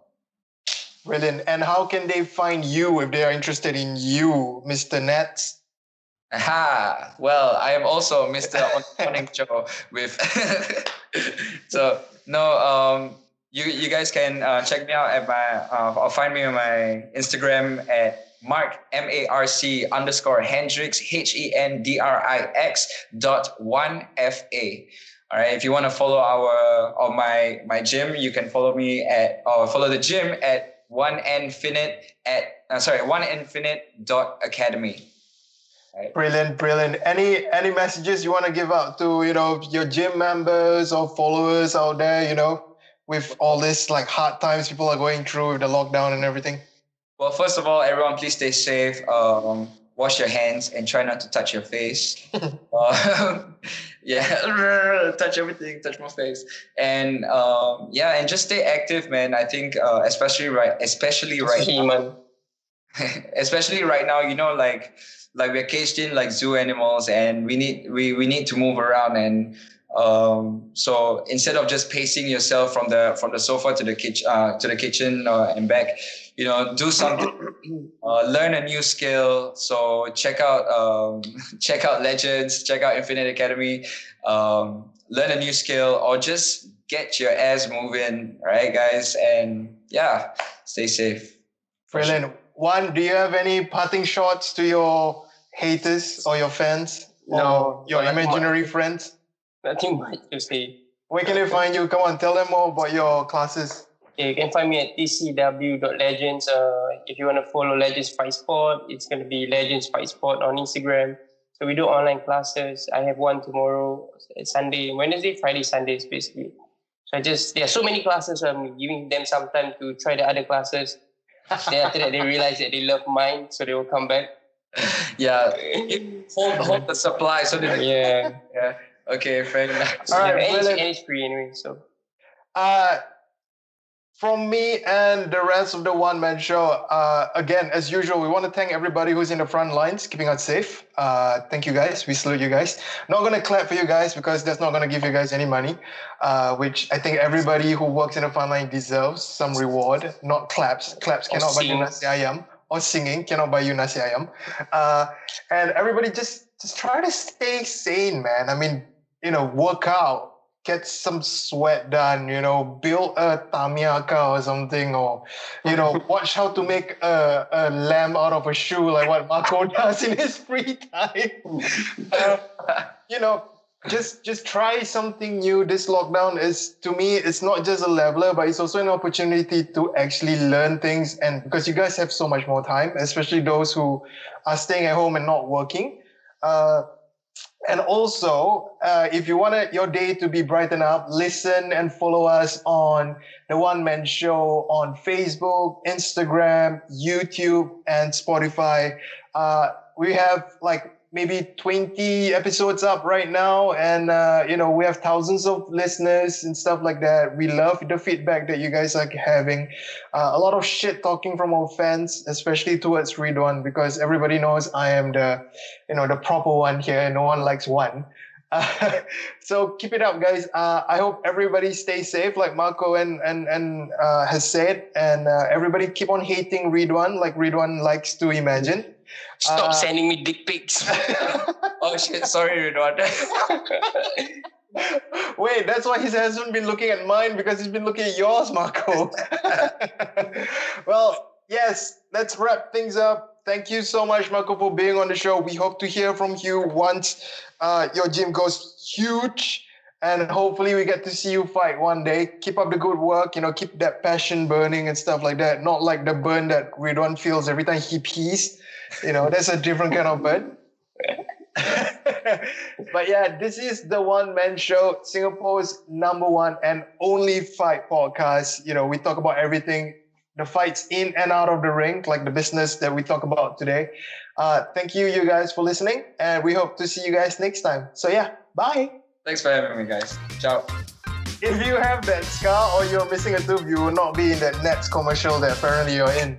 Brilliant. And how can they find you if they are interested in you, Mr. Nats? Aha. Well, I am also Mr. Wan Man Show with. So no, you guys can check me out at my or find me on my Instagram at Marc MARC _Hendrix HENDRIX.1FA. All right. If you want to follow my gym, you can follow me follow the gym at oneInfinite.academy. Right. Brilliant. Any messages you want to give out to your gym members or followers out there, with all this like hard times people are going through with the lockdown and everything? Well, first of all, everyone, please stay safe. Wash your hands and try not to touch your face. Touch everything, touch my face, and and just stay active, man. I think especially right now, especially right now, like we're caged in like zoo animals, and we need to move around. And so instead of just pacing yourself from the sofa to the kitchen and back, do something, learn a new skill. So check out Legends, check out Infinite Academy, learn a new skill, or just get your ass moving, right, guys? And yeah, stay safe. Brilliant. One, do you have any parting shots to your haters or your fans or your imaginary friends? Nothing much to say. Where can they find you? Come on, tell them more about your classes. Okay, you can find me at tcw.legends. If you want to follow Legends Fight Sport, it's going to be Legends Fight Sport on Instagram. So we do online classes. I have one tomorrow, Sunday, Wednesday, Friday, Sundays, basically. So there are so many classes. I'm giving them some time to try the other classes. Then after that, they realize that they love mine, so they will come back. Yeah, hold the supply so that Yeah. yeah. Okay, fair enough. All right, and it's free anyway. So from me and the rest of the One Man Show, again, as usual, we want to thank everybody who's in the front lines, keeping us safe. Thank you guys. We salute you guys. Not going to clap for you guys because that's not going to give you guys any money, which I think everybody who works in the front line deserves some reward, not claps. Claps cannot buy you nasi ayam. Or singing cannot buy you nasi ayam. And everybody just try to stay sane, man. I mean, work out. Get some sweat done, build a tamiyaka or something, or, watch how to make a lamb out of a shoe like what Marco does in his free time. Just try something new. This lockdown is, to me, it's not just a leveler, but it's also an opportunity to actually learn things. And because you guys have so much more time, especially those who are staying at home and not working. And also, if you want your day to be brightened up, listen and follow us on The One Man Show on Facebook, Instagram, YouTube, and Spotify. We have maybe 20 episodes up right now. And, we have thousands of listeners and stuff like that. We love the feedback that you guys are having. A lot of shit talking from our fans, especially towards Ridhwan, because everybody knows I am the proper one here. No one likes one. So keep it up, guys. I hope everybody stays safe, like Marco and has said. And everybody keep on hating Ridhwan, like Ridhwan likes to imagine. Stop sending me dick pics. Oh shit, sorry, Ridhwan. Wait, that's why he hasn't been looking at mine, because he's been looking at yours, Marco. Well, yes, let's wrap things up. Thank you so much, Marco, for being on the show. We hope to hear from you once your gym goes huge. And hopefully we get to see you fight one day. Keep up the good work, keep that passion burning and stuff like that. Not like the burn that Ridhwan feels every time he pees. That's a different kind of burn. But yeah, this is the One Man Show, Singapore's #1 and only fight podcast. We talk about everything, the fights in and out of the ring, like the business that we talk about today. Thank you guys for listening, and we hope to see you guys next time. So yeah, bye. Thanks for having me, guys. Ciao. If you have that scar or you're missing a tooth, you will not be in that Nets commercial that apparently you're in.